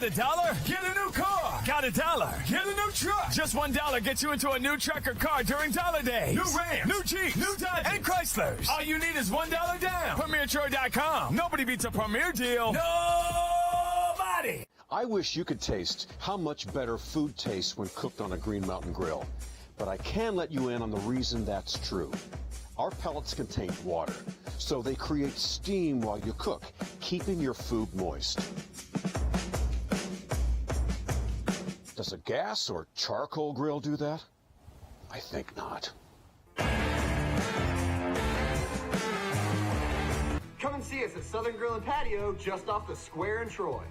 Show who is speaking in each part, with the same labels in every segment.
Speaker 1: a dollar? Get a new car. Got a dollar? Get a new truck. Just $1 gets you into a new truck or car during Dollar Days. New Rams, new Jeeps, new Dodges, and Chryslers. All you need is $1 down. PremierTroy.com. Nobody beats a Premier deal. Nobody.
Speaker 2: I wish you could taste how much better food tastes when cooked on a Green Mountain grill. But I can let you in on the reason that's true. Our pellets contain water, so they create steam while you cook, keeping your food moist. Does a gas or charcoal grill do that? I think not.
Speaker 3: Come and see us at Southern Grill and Patio, just off the square in Troy.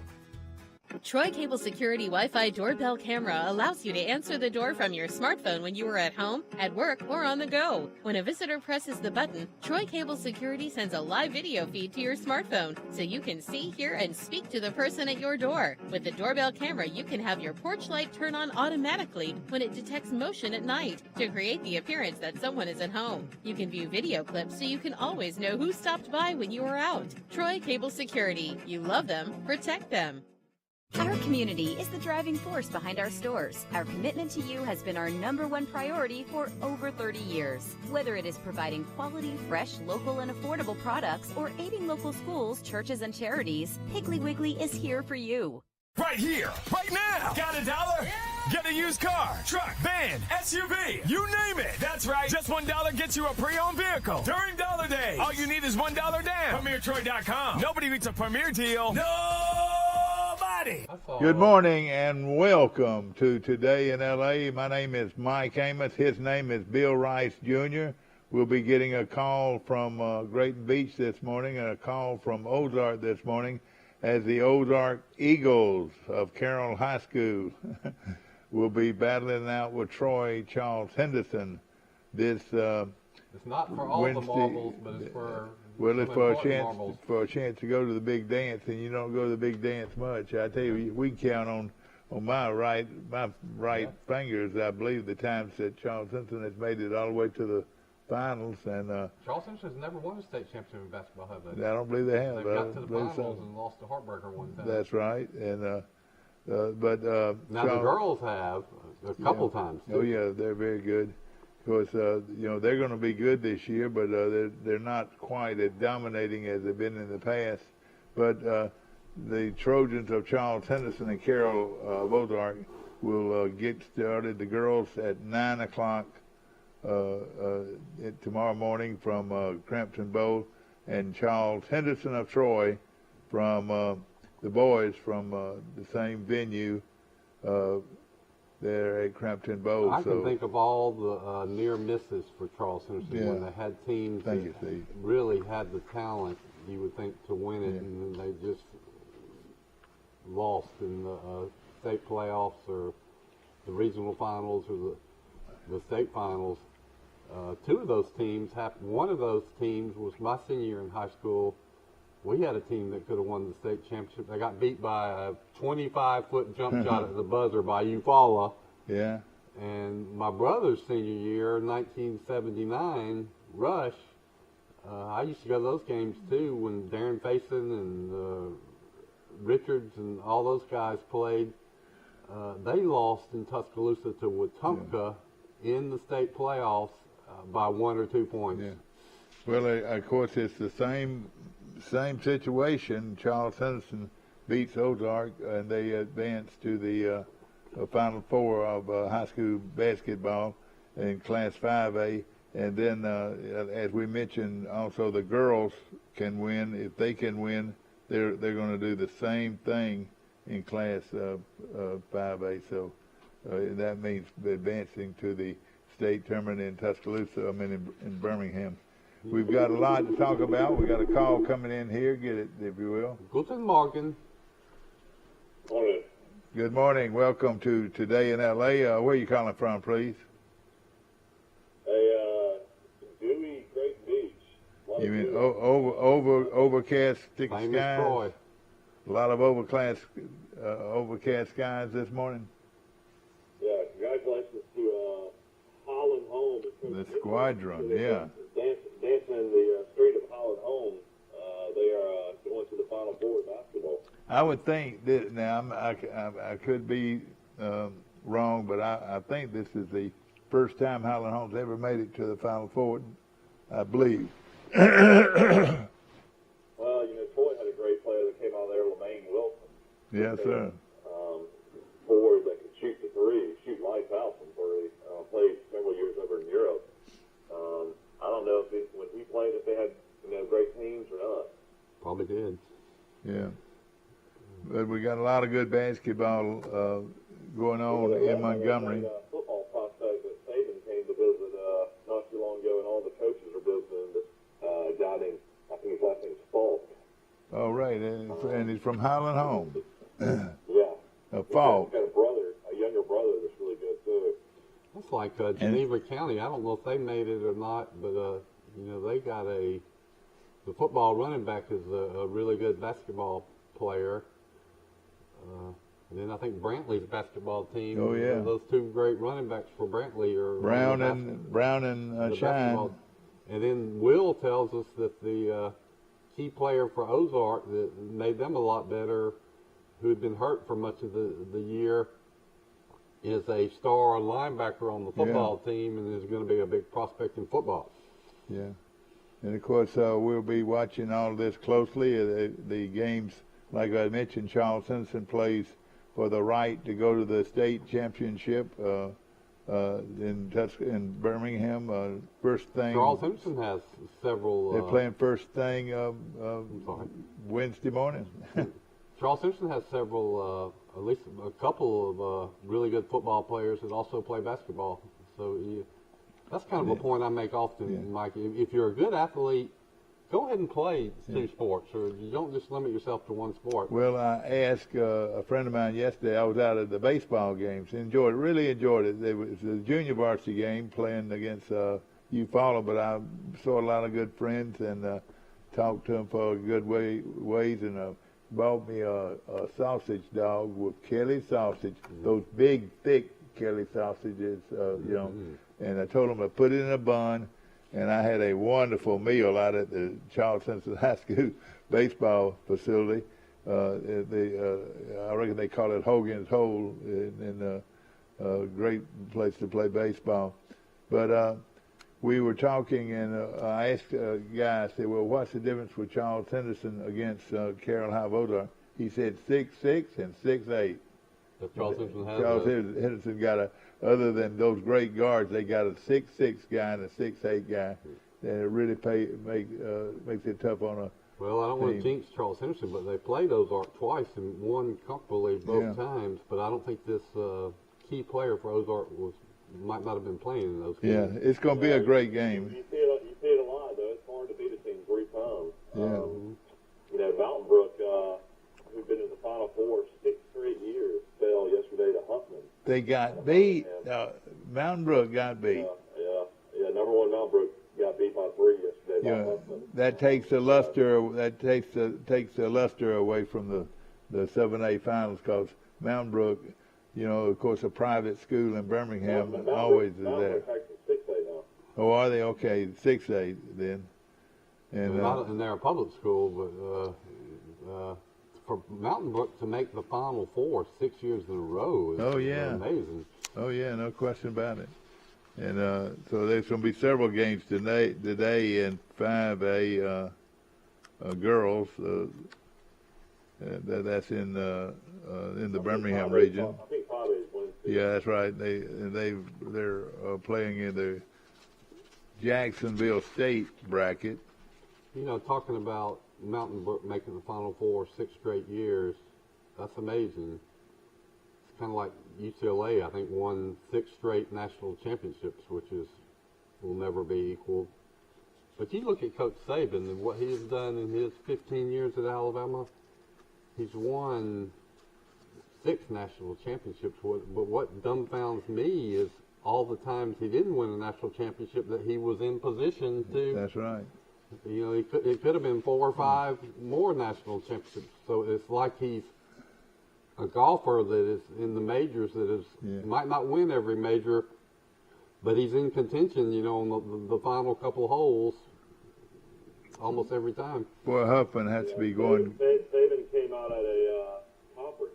Speaker 4: Troy Cable Security Wi-Fi doorbell camera allows you to answer the door from your smartphone when you are at home, at work, or on the go. When a visitor presses the button, Troy Cable Security sends a live video feed to your smartphone so you can see, hear, and speak to the person at your door. With the doorbell camera, you can have your porch light turn on automatically when it detects motion at night to create the appearance that someone is at home. You can view video clips so you can always know who stopped by when you are out. Troy Cable Security. You love them, protect them.
Speaker 5: Our community is the driving force behind our stores. Our commitment to you has been our #1 priority for over 30 years. Whether it is providing quality, fresh, local, and affordable products or aiding local schools, churches, and charities, Piggly Wiggly is here for you.
Speaker 1: Right here, right now. Got a dollar? Yeah. Get a used car, truck, van, SUV, you name it. That's right. Just $1 gets you a pre-owned vehicle during Dollar Days. All you need is $1 down. PremierTroy.com. Nobody beats a Premier deal. Nobody.
Speaker 6: Good morning and welcome to Today in L.A. My name is Mike Amos. His name is Bill Rice Jr. We'll be getting a call from Grayton Beach this morning and a call from Ozark this morning as the Ozark Eagles of Carroll High School will be battling out with Troy Charles Henderson this
Speaker 7: it's not for all
Speaker 6: Wednesday.
Speaker 7: The marbles, but it's for
Speaker 6: it's for a chance to go to the big dance, and you don't go to the big dance much. I tell you, we can count on my right fingers, I believe, the times that Charles Henderson has made it all the way to the finals. And
Speaker 7: Charles Henderson has never won a state championship in basketball, have they?
Speaker 6: I don't believe they have.
Speaker 7: They've got to the finals and lost a heartbreaker one time.
Speaker 6: That's right. And now
Speaker 7: the girls have a couple times too.
Speaker 6: Oh yeah, they're very good. Of course, they're going to be good this year, but they're not quite as dominating as they've been in the past. But the Trojans of Charles Henderson and Carroll of Ozark will get started. The girls at 9 o'clock tomorrow morning from Crampton Bowl, and Charles Henderson of Troy from the boys from the same venue there at Crampton Bowl.
Speaker 7: I can think of all the near misses for Charles Henderson when they had teams that really had the talent, you would think, to win it, and then they just lost in the state playoffs or the regional finals or the state finals. Two of those teams one of those teams was my senior year in high school. We had a team that could have won the state championship. They got beat by a 25-foot jump shot at the buzzer by Eufaula.
Speaker 6: Yeah.
Speaker 7: And my brother's senior year, 1979, Rush, I used to go to those games too when Darren Faison and Richards and all those guys played. They lost in Tuscaloosa to Wetumpka in the state playoffs by 1 or 2 points.
Speaker 6: Yeah. Well, of course, it's the same situation. Charles Henderson beats Ozark, and they advance to the Final Four of high school basketball in Class 5A. And then, as we mentioned, also the girls can win. If they can win, they're going to do the same thing in Class 5A. So that means advancing to the state tournament in Tuscaloosa, in Birmingham. We've got a lot to talk about. We've got a call coming in here. Get it, if you will.
Speaker 7: Guten Morgen.
Speaker 8: Morning.
Speaker 6: Good morning. Welcome to Today in L.A. Where are you calling from, please?
Speaker 8: Hey, Dewey, Great Beach.
Speaker 6: You mean overcast thick
Speaker 7: Famous
Speaker 6: skies?
Speaker 7: Troy.
Speaker 6: A lot of overcast skies this morning?
Speaker 8: Yeah, congratulations to Holland Home.
Speaker 6: The squadron, yeah.
Speaker 8: Dancing in the street of Holland Home. They are going to the Final Four in basketball.
Speaker 6: I would think that now I could be wrong, but I think this is the first time Highland Home's ever made it to the Final Four, I believe.
Speaker 8: Well, Troy had a great player that came out of there, Lemaine Wilson.
Speaker 6: Yes, sir.
Speaker 8: Forward that could shoot the three, shoot lights out from three. Played several years over in Europe. I don't know if when he played, if they had great teams or not.
Speaker 7: Probably did.
Speaker 6: Yeah. But we got a lot of good basketball going on in Montgomery.
Speaker 8: Football prospect that Saban came to visit not too long ago, and all the coaches are visiting. A guy named, I think his last name's Falk.
Speaker 6: Oh, right, and he's from Highland Home.
Speaker 8: Yeah.
Speaker 6: Falk.
Speaker 8: He's got a younger brother that's really good too.
Speaker 7: That's like Geneva County. I don't know if they made it or not, but they got the football running back is a really good basketball player. And then I think Brantley's basketball team.
Speaker 6: Oh yeah.
Speaker 7: Those two great running backs for Brantley are
Speaker 6: Brown and Shine.
Speaker 7: And then Will tells us that the key player for Ozark that made them a lot better, who had been hurt for much of the year, is a star linebacker on the football team and is going to be a big prospect in football.
Speaker 6: Yeah. And, of course, we'll be watching all this closely. The games, like I mentioned, Charles Henderson plays for the right to go to the state championship in Birmingham. First thing.
Speaker 7: Charles Henderson has several.
Speaker 6: They're playing first thing Wednesday morning.
Speaker 7: Charles Henderson has several, at least a couple of really good football players that also play basketball. So that's kind of a point I make often, Mike. If you're a good athlete, go ahead and play two sports, or you don't just limit yourself to one sport.
Speaker 6: Well, I asked a friend of mine yesterday. I was out at the baseball games. Really enjoyed it. It was a junior varsity game playing against Eufaula, but I saw a lot of good friends and talked to them for a good ways and bought me a sausage dog with Kelly sausage, those big, thick Kelly sausages, and I told them to put it in a bun, and I had a wonderful meal out at the Charles Henderson High School baseball facility. I reckon they call it Hogan's Hole, and a great place to play baseball. But we were talking, and I asked a guy, I said, well, what's the difference with Charles Henderson against Carroll High Ozark? He said 6'6" and 6'8".
Speaker 7: Charles
Speaker 6: Henderson got other than those great guards, they got a 6'6" guy and a 6'8" guy. And it really makes it tough on a
Speaker 7: Well, I don't want to jinx Charles Henderson, but they played Ozark twice and won comfortably both times. But I don't think this key player for Ozark might not have been playing in those games.
Speaker 6: Yeah, it's going to be a great game.
Speaker 8: You see it a lot, though. It's hard to beat a team 3 times.
Speaker 6: Yeah.
Speaker 8: Mountain Brook, who've been in the Final Four 6 straight years, fell yesterday to Huffman.
Speaker 6: They got beat. Mountain Brook got beat.
Speaker 8: Yeah. Number 1 Mountain Brook got beat by 3 yesterday. By Huffman.
Speaker 6: That takes the luster. That takes the luster away from the 7A finals, because Mountain Brook, of course, a private school in Birmingham always is there.
Speaker 8: 6A now.
Speaker 6: Oh, are they? Okay, 6A then.
Speaker 7: And they're a public school, but for Mountain Brook to make the Final Four 6 years in a row is amazing.
Speaker 6: Oh, yeah, no question about it. And so there's going to be several games today in 5A girls. That's in the Birmingham region.
Speaker 8: I think 5A is Wednesday.
Speaker 6: Yeah, that's right. They're playing in the Jacksonville State bracket.
Speaker 7: Talking about Mountain Brook making the Final Four 6 straight years, that's amazing. It's kind of like UCLA, I think, won 6 straight national championships, which will never be equaled. But you look at Coach Saban and what he has done in his 15 years at Alabama. He's won 6 national championships. But what dumbfounds me is all the times he didn't win a national championship that he was in position to.
Speaker 6: That's right.
Speaker 7: It could have been 4 or 5 more national championships. So it's like he's a golfer that is in the majors might not win every major, but he's in contention, on the final couple holes. almost every time.
Speaker 6: Boy, Huffman has to be going.
Speaker 8: Saban came out at a conference,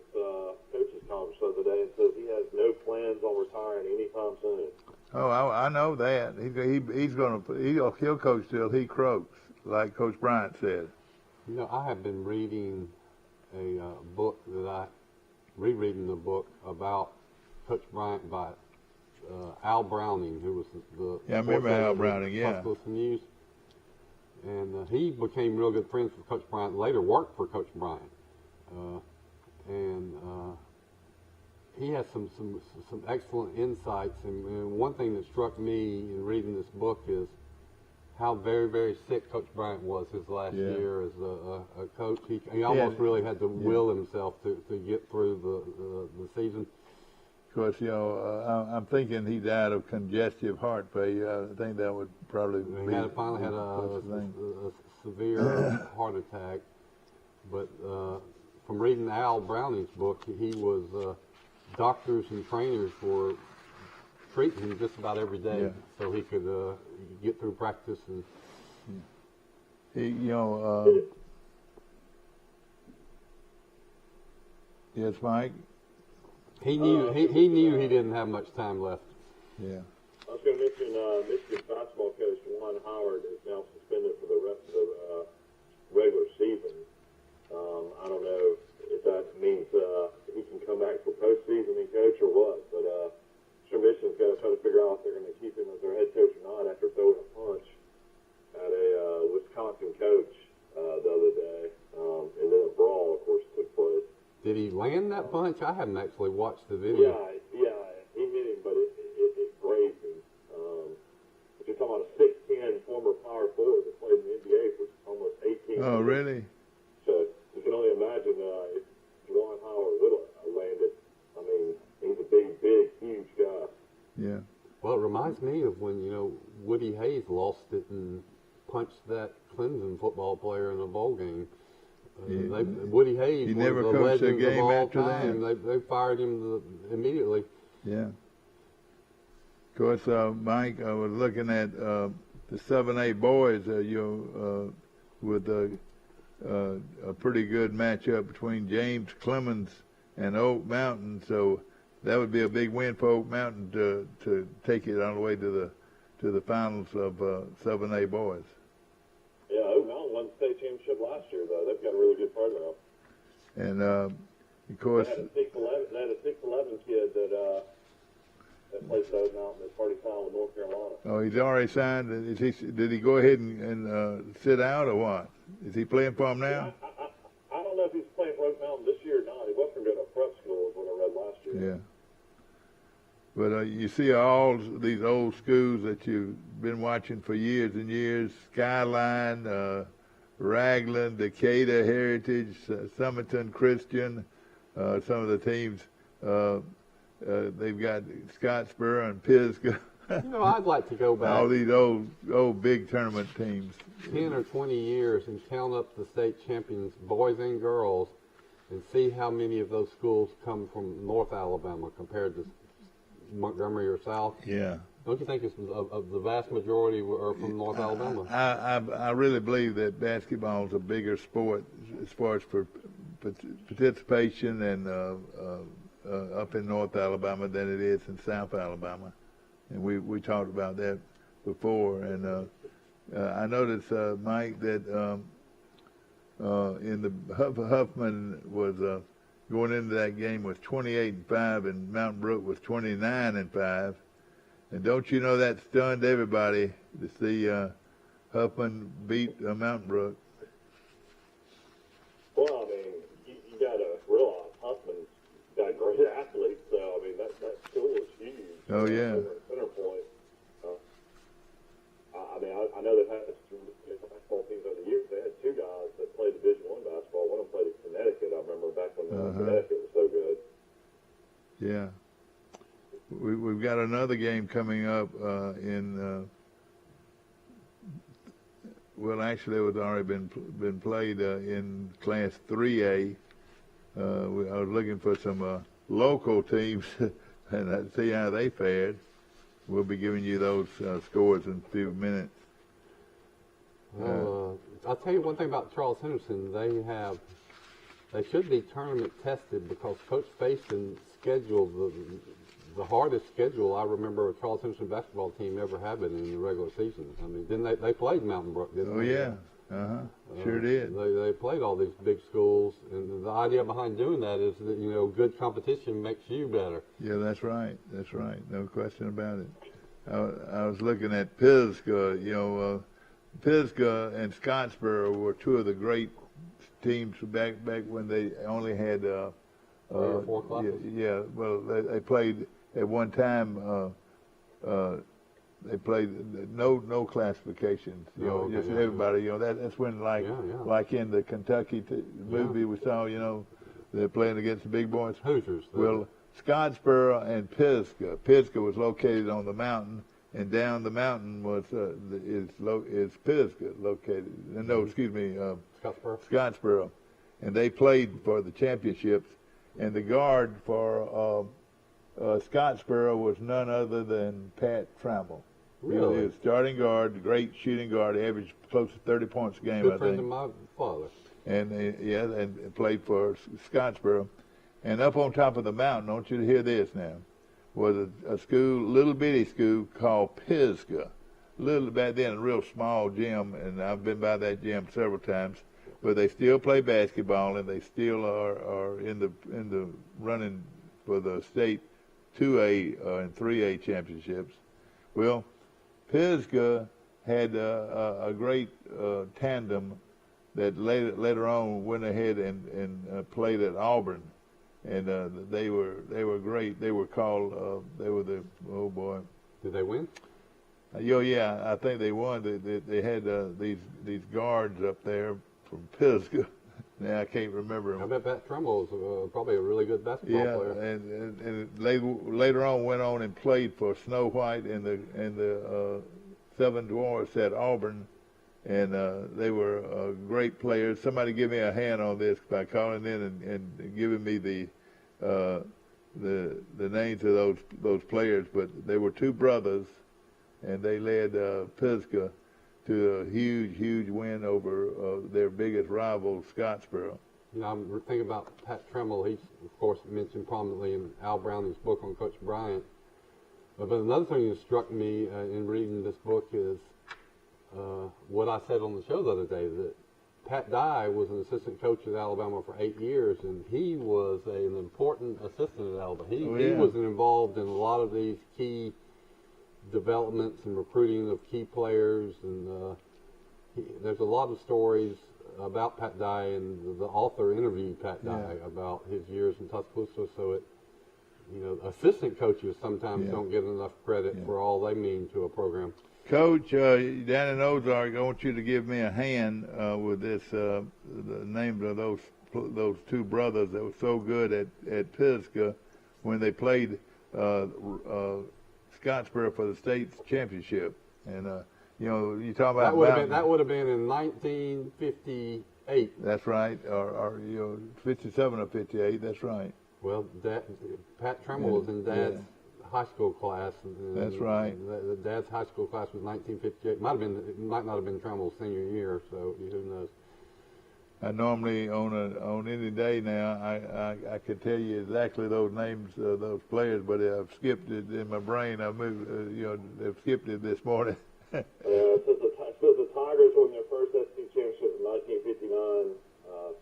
Speaker 8: coaches conference the other day, and says he has no plans on retiring anytime soon.
Speaker 6: Oh, I know that. He'll coach till he croaks, like Coach Bryant said.
Speaker 7: You know, I have been reading a book rereading the book about Coach Bryant by Al Browning, who was the
Speaker 6: I remember Al Browning, yeah.
Speaker 7: Tuscaloosa News. And he became real good friends with Coach Bryant, later worked for Coach Bryant. He has some excellent insights. And one thing that struck me in reading this book is how very, very sick Coach Bryant was his last year as a coach. He almost really had to will himself to get through the season.
Speaker 6: Of course, I'm thinking he died of congestive heart failure. I think that would probably be.
Speaker 7: He finally had a severe heart attack. But from reading Al Browning's book, he was doctors and trainers were treating him just about every day, so he could get through practice. And
Speaker 6: yes, Mike.
Speaker 7: He knew he didn't have much time left.
Speaker 6: Yeah.
Speaker 8: I was going to mention Michigan basketball coach Juwan Howard is now suspended for the rest of the regular season. I don't know if that means he can come back for postseason and coach or what, but sure Michigan's got to try to figure out if they're going to keep him as their head coach or not after throwing a punch at a Wisconsin coach the other day, and then a brawl, of course, took place.
Speaker 7: Did he land that punch? I haven't actually watched the video.
Speaker 8: Yeah, he hit him, but it grazed him. But you're talking about a 6'10" former power forward that played in the NBA for almost 18 years.
Speaker 6: Oh, really?
Speaker 8: So you can only imagine if Juwan Howard would have landed. I mean, he's a big, huge guy.
Speaker 6: Yeah.
Speaker 7: Well, it reminds me of when, Woody Hayes lost it and punched that Clemson football player in a bowl game. Woody Hayes was
Speaker 6: never
Speaker 7: the
Speaker 6: coached a
Speaker 7: legend
Speaker 6: game
Speaker 7: of all
Speaker 6: after
Speaker 7: time.
Speaker 6: that.
Speaker 7: They fired him immediately.
Speaker 6: Yeah. Of course, Mike, I was looking at the 7A boys, with a pretty good matchup between James Clemens and Oak Mountain. So that would be a big win for Oak Mountain to take it all the way to the finals of 7A boys.
Speaker 8: Yeah, Oak Mountain won the state championship last year, though. They've got a really good program.
Speaker 6: And of course,
Speaker 8: they had a 6'11" kid that plays at Oak Mountain that's already signed with North Carolina.
Speaker 6: Oh, he's already signed. Did he go ahead and sit out or what? Is he playing for him now?
Speaker 8: I don't know if he's playing for Oak Mountain this year or not. He wasn't going to prep school, is what I read last year.
Speaker 6: Yeah. But you see all these old schools that you've been watching for years and years, Skyline, Raglan, Decatur Heritage, Summerton Christian, some of the teams, they've got Scottsboro and Pisgah.
Speaker 7: I'd like to go back
Speaker 6: all these old big tournament teams.
Speaker 7: 10 or 20 years and count up the state champions, boys and girls, and see how many of those schools come from North Alabama compared to Montgomery or South.
Speaker 6: Yeah.
Speaker 7: Don't you think it's of the vast majority are from North Alabama?
Speaker 6: I really believe that basketball is a bigger sport as far as for participation and up in North Alabama than it is in South Alabama. And we talked about that before. And I noticed, Mike, that in the Huffman was going into that game was 28-5, and Mountain Brook was 29-5. And don't you know that stunned everybody to see Huffman beat Mountain Brook?
Speaker 8: Well, I mean, you got to realize Huffman's got great athletes, so I mean that school is huge.
Speaker 6: Oh yeah.
Speaker 8: Center point. I mean, I know they've had basketball teams over the years. They had two guys that played Division I basketball. One of them played at Connecticut. I remember back when Connecticut was so good.
Speaker 6: Yeah. We've got another game coming up well, actually, it was already been played in Class 3A. I was looking for some local teams and see how they fared. We'll be giving you those scores in a few minutes.
Speaker 7: I'll tell you one thing about Charles Henderson. They should be tournament tested because Coach Faison scheduled the hardest schedule I remember a Charles Henderson basketball team ever having in the regular season. I mean, didn't they played Mountain Brook, didn't they?
Speaker 6: Oh, yeah. Sure did.
Speaker 7: They played all these big schools, and the idea behind doing that is that, you know, good competition makes you better.
Speaker 6: Yeah, that's right. That's right. No question about it. I was looking at Pisgah. You know, Pisgah and Scottsboro were two of the great teams back when they only had
Speaker 7: 3 or 4 classes.
Speaker 6: Yeah. Well, they played at one time. They played no classifications. You know, just everybody. You know, that's when like in the Kentucky movie we saw. You know, they're playing against the big boys.
Speaker 7: Hoosiers.
Speaker 6: Well, Scottsboro and Pisgah. Pisgah was located on the mountain, and down the mountain is Pisgah located. No, excuse me, Scottsboro. And they played for the championships. And the guard for Scottsboro was none other than Pat Trammell.
Speaker 7: Really?
Speaker 6: He was starting guard, great shooting guard, averaged close to 30 points a game,
Speaker 7: Good
Speaker 6: I
Speaker 7: friend
Speaker 6: think.
Speaker 7: of my father.
Speaker 6: And and played for Scottsboro. And up on top of the mountain, I want you to hear this now, was a school, little bitty school called Pisgah. Little back then, a real small gym, and I've been by that gym several times. But they still play basketball, and they still are in the running for the state 2A and 3A championships. Well, Pisgah had a great tandem that later on went ahead and played at Auburn, and they were great. They were called oh boy.
Speaker 7: Did they win?
Speaker 6: Yeah, I think they won. They had these guards up there from Pisgah. Now I can't remember him.
Speaker 7: I bet Pat Trammell was probably a really good basketball player.
Speaker 6: And later on went on and played for Snow White and the Seven Dwarfs at Auburn, and they were great players. Somebody give me a hand on this by calling in and giving me the names of those players. But they were two brothers, and they led Pisgah to a huge win over their biggest rival, Scottsboro.
Speaker 7: You know, I'm thinking about Pat Trammell. He's, of course, mentioned prominently in Al Browning's book on Coach Bryant. But another thing that struck me in reading this book is what I said on the show the other day, that Pat Dye was an assistant coach at Alabama for 8 years, and he was an important assistant at Alabama. He was involved in a lot of these key developments and recruiting of key players, and there's a lot of stories about Pat Dye, and the author interviewed Pat Dye about his years in Tuscaloosa. So assistant coaches sometimes don't get enough credit for all they mean to a program.
Speaker 6: Coach, down in Ozark, I want you to give me a hand with this, the names of those two brothers that were so good at Pisgah when they played Scottsboro for the state championship. And you talk about
Speaker 7: that would have been in 1958.
Speaker 6: That's right, or 57 or 58. That's right.
Speaker 7: Well, Pat Trammell was in Dad's high school class.
Speaker 6: That's right.
Speaker 7: Dad's high school class was 1958. It might not have been Trammell's senior year, so who knows.
Speaker 6: I normally on any day now I could tell you exactly those names of those players, but I've skipped it in my brain. I've moved, I've skipped it this morning.
Speaker 8: Since the Tigers won their first SEC championship in 1959-60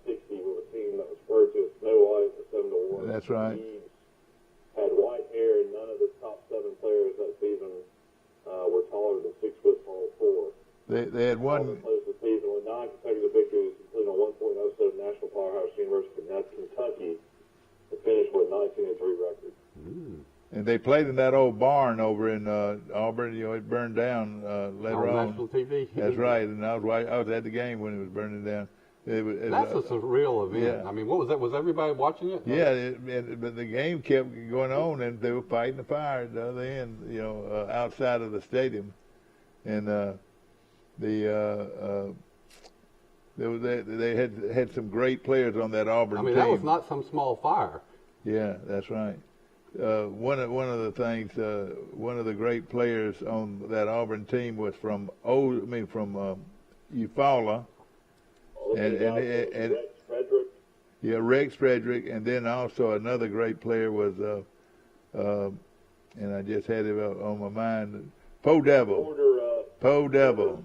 Speaker 8: with a team that was referred to as Snow White, the 7-1.
Speaker 6: That's right.
Speaker 8: He had white hair, and none of the top 7 players that season were taller than 6'4".
Speaker 6: They had one.
Speaker 8: Close the season with 9 consecutive victories, including a 1.07 national powerhouse University of Kentucky, and finished with a 19-3 record.
Speaker 6: And they played in that old barn over in Auburn. It burned down later on.
Speaker 7: National TV.
Speaker 6: That's right. And I was at the game when it was burning down.
Speaker 7: That's a surreal event.
Speaker 6: Yeah.
Speaker 7: I mean, what was that? Was everybody watching it?
Speaker 6: Yeah, but the game kept going on, and they were fighting the fire at the other end, outside of the stadium. And they had some great players on that Auburn team.
Speaker 7: That was not some small fire.
Speaker 6: Yeah, that's right. One of the things, one of the great players on that Auburn team was from Eufaula,
Speaker 8: And Rex Frederick.
Speaker 6: Yeah, Rex Frederick, and then also another great player was, and I just had it on my mind, Poe Devil. Poe Devil.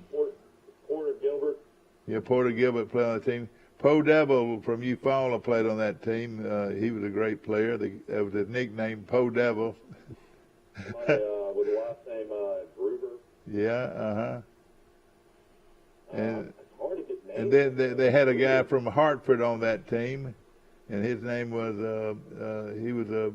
Speaker 8: Porter Gilbert.
Speaker 6: Yeah, Porter Gilbert played on the team. Poe Devil from Eufaula played on that team. He was a great player. That was his nickname, Poe Devil.
Speaker 8: With the last name Gruber.
Speaker 6: Yeah,
Speaker 8: It's hard to get names.
Speaker 6: And then they had a guy from Hartford on that team, and his name was, he was a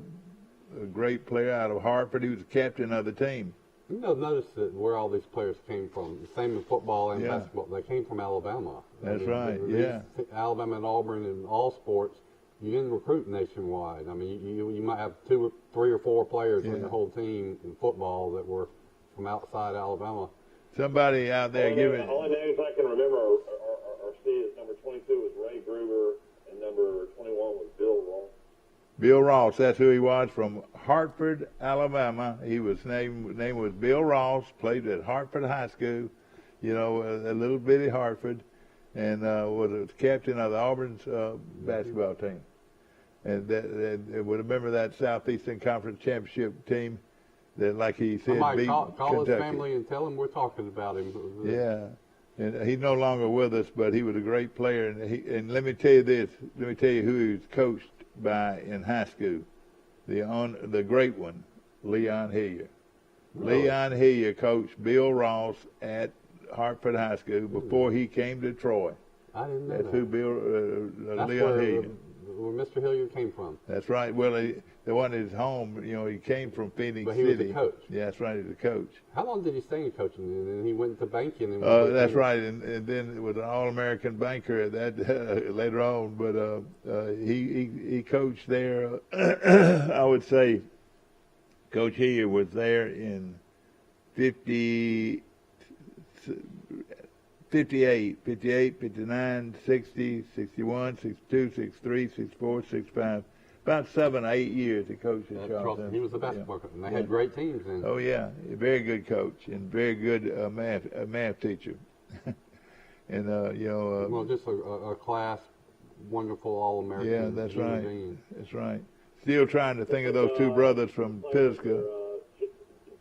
Speaker 6: great player out of Hartford. He was the captain of the team.
Speaker 7: You know, notice that where all these players came from. The same in football and basketball. They came from Alabama.
Speaker 6: That's right. Yeah.
Speaker 7: Alabama and Auburn in all sports. You didn't recruit nationwide. I mean, you might have 2 or 3 or 4 players on your whole team in football that were from outside Alabama.
Speaker 6: Somebody out there giving.
Speaker 8: The only names I can remember are see is number 22 was Ray Gruber and number 21 was Bill Ross.
Speaker 6: Bill Ross, that's who he was, from Hartford, Alabama. He was name was Bill Ross, played at Hartford High School, you know, a little bitty Hartford, and was the captain of the Auburn's basketball team. And that would remember that Southeastern Conference Championship team that, like he said, beat
Speaker 7: call
Speaker 6: Kentucky.
Speaker 7: his family and tell him we're talking about him.
Speaker 6: Yeah. And he's no longer with us, but he was a great player. And let me tell you this. Let me tell you who he was coached by in high school. The great one, Leon Hillier. Really? Leon Hillier coached Bill Ross at Hartford High School before he came to Troy.
Speaker 7: I didn't know
Speaker 6: That's
Speaker 7: that.
Speaker 6: who
Speaker 7: That's
Speaker 6: Leon Hillier.
Speaker 7: Where Mr. Hillier came from.
Speaker 6: That's right. Well, the one at his home, you know, he came from Phoenix
Speaker 7: But he
Speaker 6: City.
Speaker 7: was a coach.
Speaker 6: Yeah, that's right. He was a coach.
Speaker 7: How long did he stay in coaching? And then he went to banking. And
Speaker 6: That's right. And then was an All-American banker at that later on. But he coached there. I would say Coach Hillier was there in 58, 59, 60, 61, 62, 63, 64, 65. About 7 or 8 years he coached at Charleston.
Speaker 7: He was a basketball coach, and they had great teams then.
Speaker 6: Oh, yeah. A very good coach and very good math teacher. And,
Speaker 7: well, just a class, wonderful All-American.
Speaker 6: Yeah, that's right.
Speaker 7: Being.
Speaker 6: That's right. Still trying to think of those 2 brothers from Pisgah.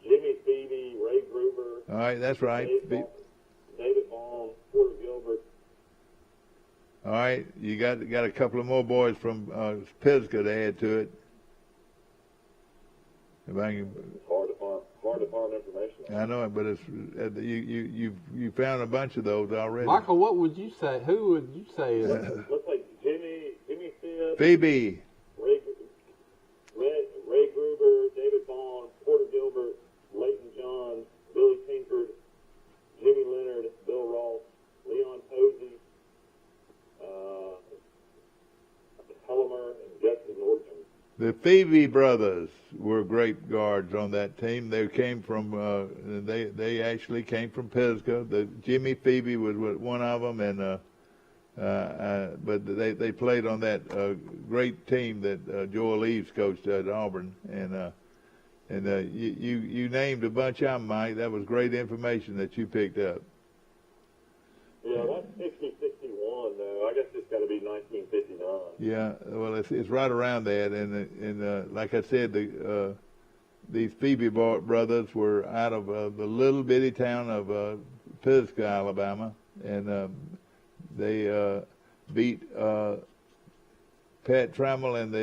Speaker 8: Jimmy Phoebe, Ray Gruber.
Speaker 6: All right, that's right.
Speaker 8: David Vaughn, Porter Gilbert.
Speaker 6: All right, you got a couple of more boys from Pisgah to add to it. If I can,
Speaker 8: it's hard to find information.
Speaker 6: I know it, but it's you found a bunch of those already.
Speaker 7: Michael, what would you say? Who would you say is?
Speaker 8: Looks like Jimmy Phibbs,
Speaker 6: Phoebe.
Speaker 8: Ray Gruber, David Vaughn, Porter Gilbert, Leighton Johns, Billy Pinkard, Jimmy Leonard, Bill Ross, Leon Posey, Helmer, and Jesse Nordstrom.
Speaker 6: The Phoebe brothers were great guards on that team. They came from they actually came from Pisgah. Jimmy Phoebe was one of them, and but they played on that great team that Joel Eves coached at Auburn, and you named a bunch of them, Mike. That was great information that you picked up.
Speaker 8: Yeah, that's 60, 61, though. I guess it's got to be 1959.
Speaker 6: Yeah, well, it's right around that, and like I said, these Phoebe brothers were out of the little bitty town of Pisgah, Alabama, and they beat Pat Trammell and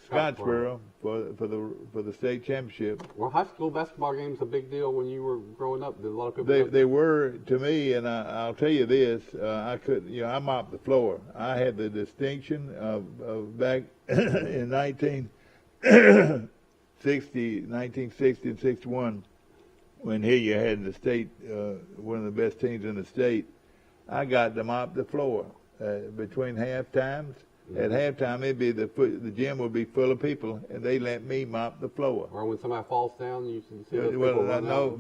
Speaker 6: Scottsboro for the state championship.
Speaker 7: Well, high school basketball games a big deal when you were growing up. Did a lot of people?
Speaker 6: They were to me, and I'll tell you this: I I mopped the floor. I had the distinction of back in 1960 and 61, when here you had the state one of the best teams in the state. I got to mop the floor between half times. At halftime, the gym would be full of people, and they let me mop the floor.
Speaker 7: Or when somebody falls down, you can see those people
Speaker 6: run out.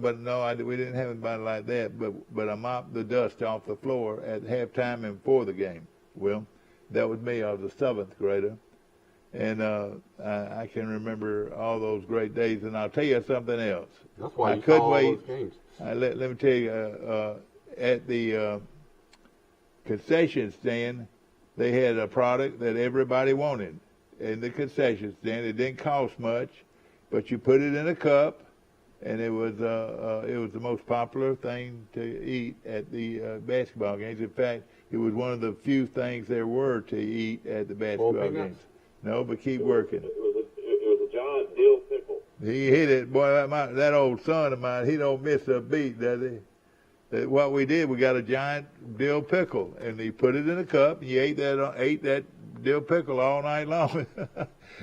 Speaker 6: We didn't have anybody like that. But I mopped the dust off the floor at halftime and before the game. Well, that was me. I was a 7th grader, and I can remember all those great days. And I'll tell you something else.
Speaker 7: That's why
Speaker 6: I couldn't wait.
Speaker 7: Those games.
Speaker 6: Let me tell you, at the concession stand, they had a product that everybody wanted in the concession stand. It didn't cost much, but you put it in a cup, and it was the most popular thing to eat at the basketball games. In fact, it was one of the few things there were to eat at the basketball games. No, but keep working.
Speaker 8: It was a giant dill pickle.
Speaker 6: He hit it, boy. That old son of mine, he don't miss a beat, does he? What we did, we got a giant dill pickle, and he put it in a cup, and you ate that dill pickle all night long.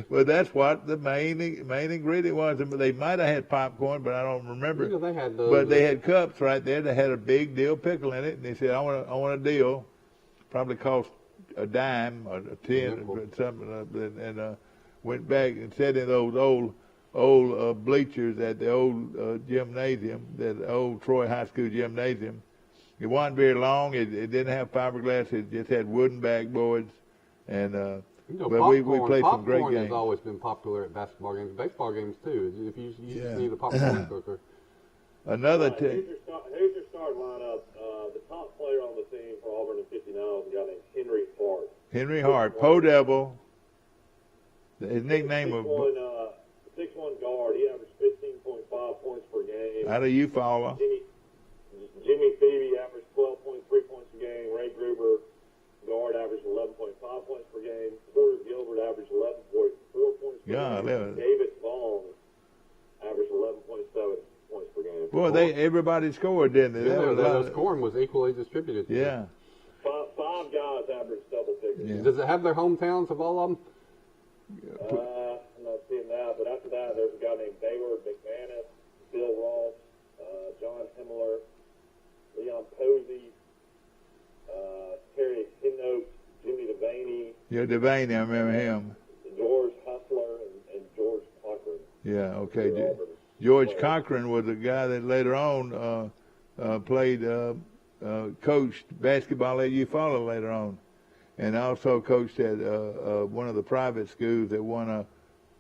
Speaker 6: Well, that's what the main ingredient was. They might have had popcorn, but I don't remember.
Speaker 7: You know, they had those,
Speaker 6: but they had cups right there that had a big dill pickle in it, and they said, "I want a dill." Probably cost a dime or a 10 or something, and went back and sat in those old bleachers at the old gymnasium, that old Troy High School gymnasium. It wasn't very long. It didn't have fiberglass. It just had wooden backboards, and but we played some great games.
Speaker 7: Popcorn has always been popular at basketball games, baseball games too. If you see the popcorn cooker.
Speaker 6: Another
Speaker 8: here's your start lineup. The top player on the team for Auburn in 59 was a guy named Henry Hart.
Speaker 6: Henry Hart, Po Devil. His nickname was
Speaker 8: 6'1" guard. He averaged 15.5 points per game.
Speaker 6: How do you follow?
Speaker 8: Jimmy Phoebe averaged 12.3 points a game. Ray Gruber, guard, averaged 11.5 points per game. Porter Gilbert averaged 11.4 points per game. David Vaughn averaged 11.7 points per game.
Speaker 6: Boy, everybody scored, didn't they?
Speaker 7: The scoring was equally distributed.
Speaker 6: Yeah.
Speaker 8: Five guys averaged double figures.
Speaker 7: Yeah. Does it have their hometowns of all of them?
Speaker 8: I'm not seeing that, but after that, there's a guy named Baylor McManus, Bill Ross, John Himmler, Leon Posey, Terry Kinnote, Jimmy Devaney.
Speaker 6: Yeah, Devaney, I remember him.
Speaker 8: George Hustler and George Cochran.
Speaker 6: Yeah, okay. George Cochran was a guy that later on played, coached basketball at Eufaula later on, and also coached at one of the private schools that won a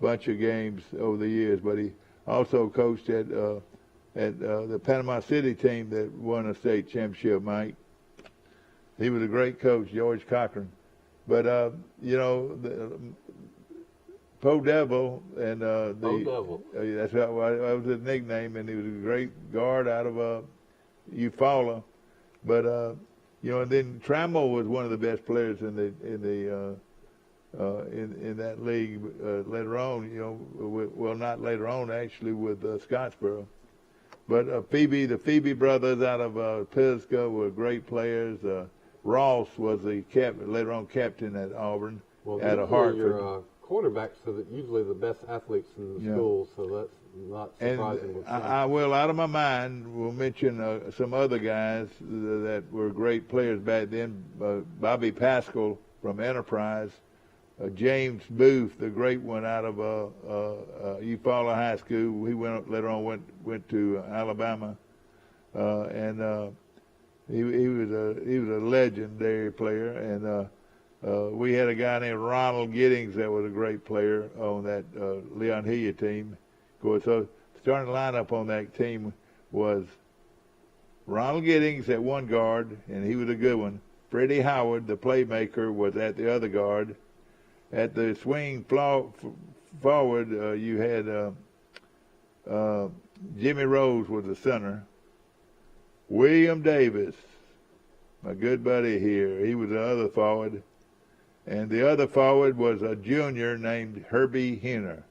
Speaker 6: bunch of games over the years. But he also coached at the Panama City team that won a state championship, Mike. He was a great coach, George Cochran. But, Po Devil, and that's that was his nickname, and he was a great guard out of Eufaula. But and then Trammell was one of the best players in that league later on. Well, not later on actually, with Scottsboro. But the Phoebe brothers out of Pisgah were great players. Ross was the later on captain at Auburn, out of Hartford.
Speaker 7: Quarterbacks are usually the best athletes in the school, so that's not surprising.
Speaker 6: And I will, out of my mind, will mention some other guys that were great players back then. Bobby Pascal from Enterprise, James Booth, the great one out of Eufaula High School. He later on went to Alabama, and he was a legendary player. And we had a guy named Ronald Giddings that was a great player on that Leon Hillier team. Of course, so starting lineup on that team was Ronald Giddings at one guard, and he was a good one. Freddie Howard, the playmaker, was at the other guard. At the swing forward, you had Jimmy Rose was the center. William Davis, my good buddy here, he was the other forward. And the other forward was a junior named Herbie Henner.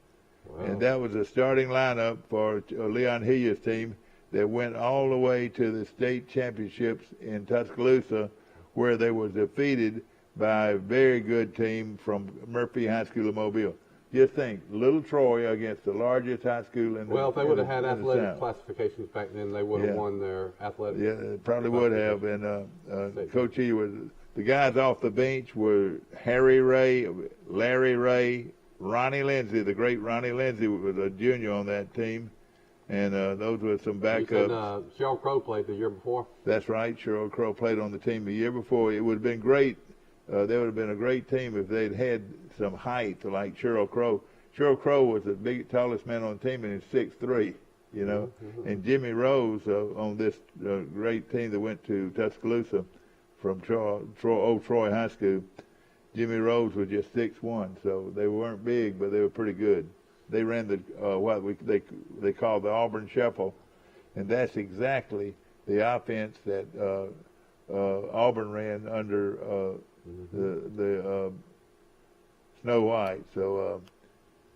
Speaker 6: Wow. And that was the starting lineup for Leon Hillier's team that went all the way to the state championships in Tuscaloosa, where they were defeated by a very good team from Murphy High School of Mobile. Just think, Little Troy against the largest high school in the
Speaker 7: Well, if they would have had athletic classifications back then, they would have won their athletic.
Speaker 6: Yeah, they probably would have. And Coach E was, the guys off the bench were Harry Ray, Larry Ray, Ronnie Lindsay, the great Ronnie Lindsay was a junior on that team. And those were some backups.
Speaker 7: You said Cheryl Crow played the year before?
Speaker 6: That's right. Cheryl Crow played on the team the year before. It would have been great. They would have been a great team if they'd had some height like Cheryl Crow. Cheryl Crow was the tallest man on the team, and he's 6'3", you know. Mm-hmm. And Jimmy Rose on this great team that went to Tuscaloosa, from old Troy High School. Jimmy Rose was just 6'1", so they weren't big, but they were pretty good. They ran the they called the Auburn Shuffle, and that's exactly the offense that Auburn ran under the Snow White. So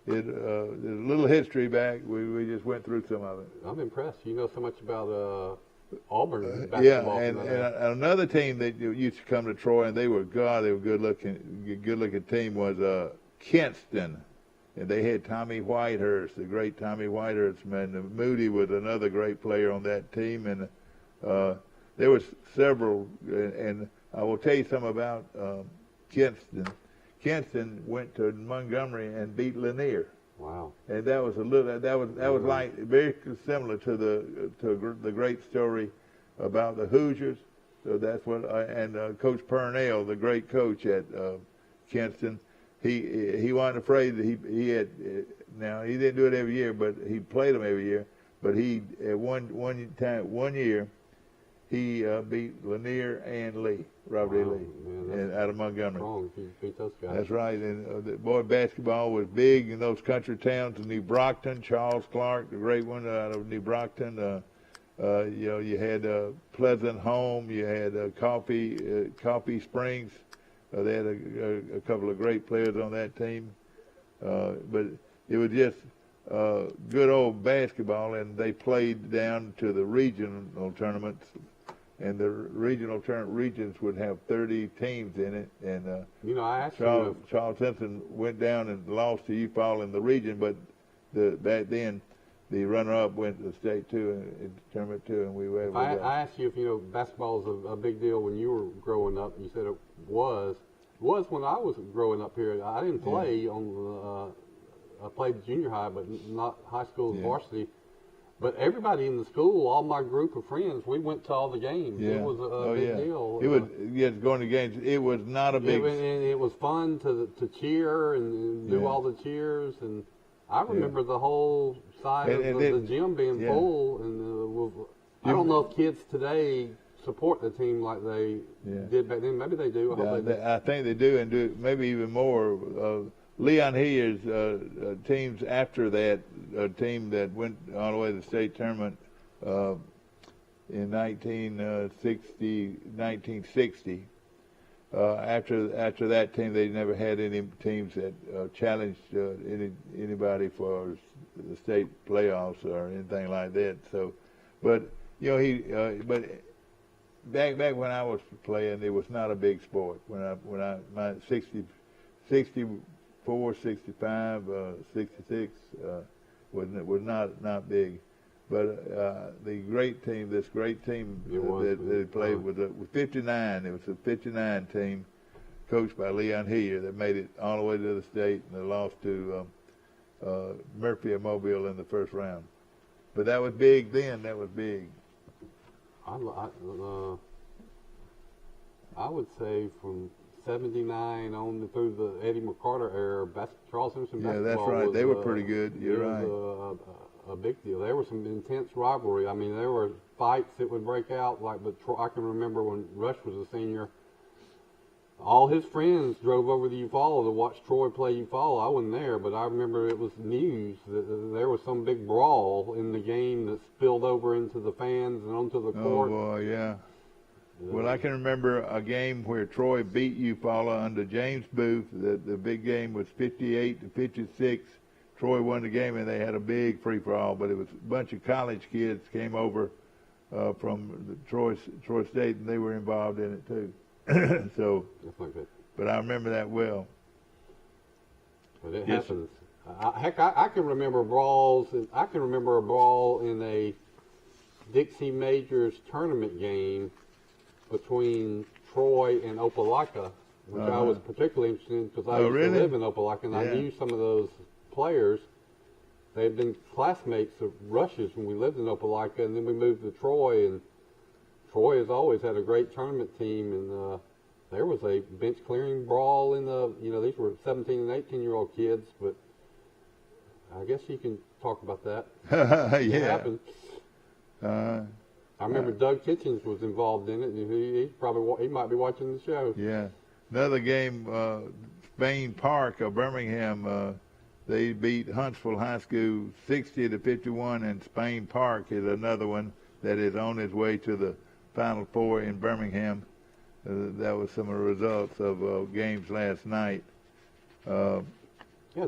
Speaker 6: there's a little history back. We just went through some of it.
Speaker 7: I'm impressed. You know so much about Auburn basketball.
Speaker 6: Yeah, and another team that used to come to Troy, and they were good looking team was Kinston. And they had Tommy Whitehurst, the great Tommy Whitehurst, man. Moody was another great player on that team, and there was several. And I will tell you something about Kinston. Kinston went to Montgomery and beat Lanier.
Speaker 7: Wow!
Speaker 6: And that was like very similar to the great story about the Hoosiers. So that's what and Coach Purnell, the great coach at Kinston. He wasn't afraid that he had. Now he didn't do it every year, but he played them every year. But he at one year he beat Lanier and Lee, Robert E. Lee, out of Montgomery.
Speaker 7: Wrong if you beat those guys.
Speaker 6: That's right. And the boy basketball was big in those country towns. New Brockton, Charles Clark, the great one out of New Brockton. You had Pleasant Home, you had Coffee Springs. They had a couple of great players on that team, but it was just good old basketball, and they played down to the regional tournaments, and the regions would have 30 teams in it, and
Speaker 7: I asked
Speaker 6: Charles Simpson went down and lost to UFall in the region, but back then the runner-up went to the state in tournament too, and we were able to go.
Speaker 7: I asked you if basketball was a big deal when you were growing up. You said it was. It was when I was growing up here. I didn't play on. I played junior high, but not high school varsity. But everybody in the school, all my group of friends, we went to all the games.
Speaker 6: Yeah.
Speaker 7: It was a big deal.
Speaker 6: It was going to games. It was not a big.
Speaker 7: And it was fun to cheer and do all the cheers. And I remember the whole side of the gym being full. And I don't know if kids today support the team like they did back then. Maybe they do.
Speaker 6: I think they do, and do maybe even more. Leon Hillier's teams after that, a team that went all the way to the state tournament in 1960. After that team, they never had any teams that challenged anybody for the state playoffs or anything like that. So, but but back when I was playing, it was not a big sport. My 64, 65, 66 was not big. But this great team that they played was 59. It was a 59 team coached by Leon Hillier that made it all the way to the state, and they lost to Murphy of Mobile in the first round. But that was big then. That was big.
Speaker 7: I would say from 79 on through the Eddie McCarter era, Charles Simpson basketball.
Speaker 6: Yeah, that's right. They were pretty good. You're right.
Speaker 7: A big deal. There was some intense rivalry. I mean, there were fights that would break out. I can remember when Rush was a senior. All his friends drove over to Eufaula to watch Troy play Eufaula. I wasn't there, but I remember it was news that there was some big brawl in the game that spilled over into the fans and onto the court.
Speaker 6: Oh, boy, yeah. Well, I can remember a game where Troy beat Eufaula under James Booth. The big game was 58-56. Troy won the game, and they had a big free-for-all, but it was a bunch of college kids came over from Troy State, and they were involved in it too. So, but I remember that well.
Speaker 7: But it happens. I can remember brawls. I can remember a brawl in a Dixie Majors tournament game between Troy and Opelika, which I was particularly interested in because I used to live in Opelika, and I knew some of those players. They had been classmates of Rush's when we lived in Opelika, and then we moved to Troy, and Troy has always had a great tournament team, and there was a bench clearing brawl in these were 17 and 18-year-old kids, but I guess you can talk about that.
Speaker 6: Yeah.
Speaker 7: It happened. I remember Doug Kitchens was involved in it, and he might be watching the show.
Speaker 6: Yeah. Another game, Spain Park of Birmingham, they beat Huntsville High School 60-51, and Spain Park is another one that is on its way to the Final Four in Birmingham. That was some of the results of games last night.
Speaker 7: Doug.
Speaker 8: He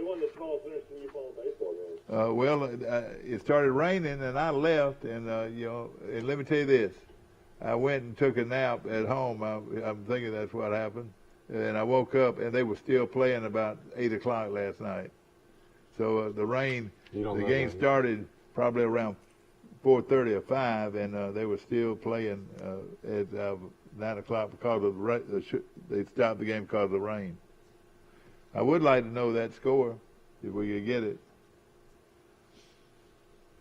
Speaker 8: won the Charles Henderson Youth baseball game.
Speaker 6: Well, it started raining, and I left, and and let me tell you this. I went and took a nap at home. I'm thinking that's what happened. And I woke up, and they were still playing about 8 o'clock last night. So the rain, the game started probably around 4:30 or 5, and they were still playing at 9 o'clock because of the rain. They stopped the game because of the rain. I would like to know that score, if we could get it.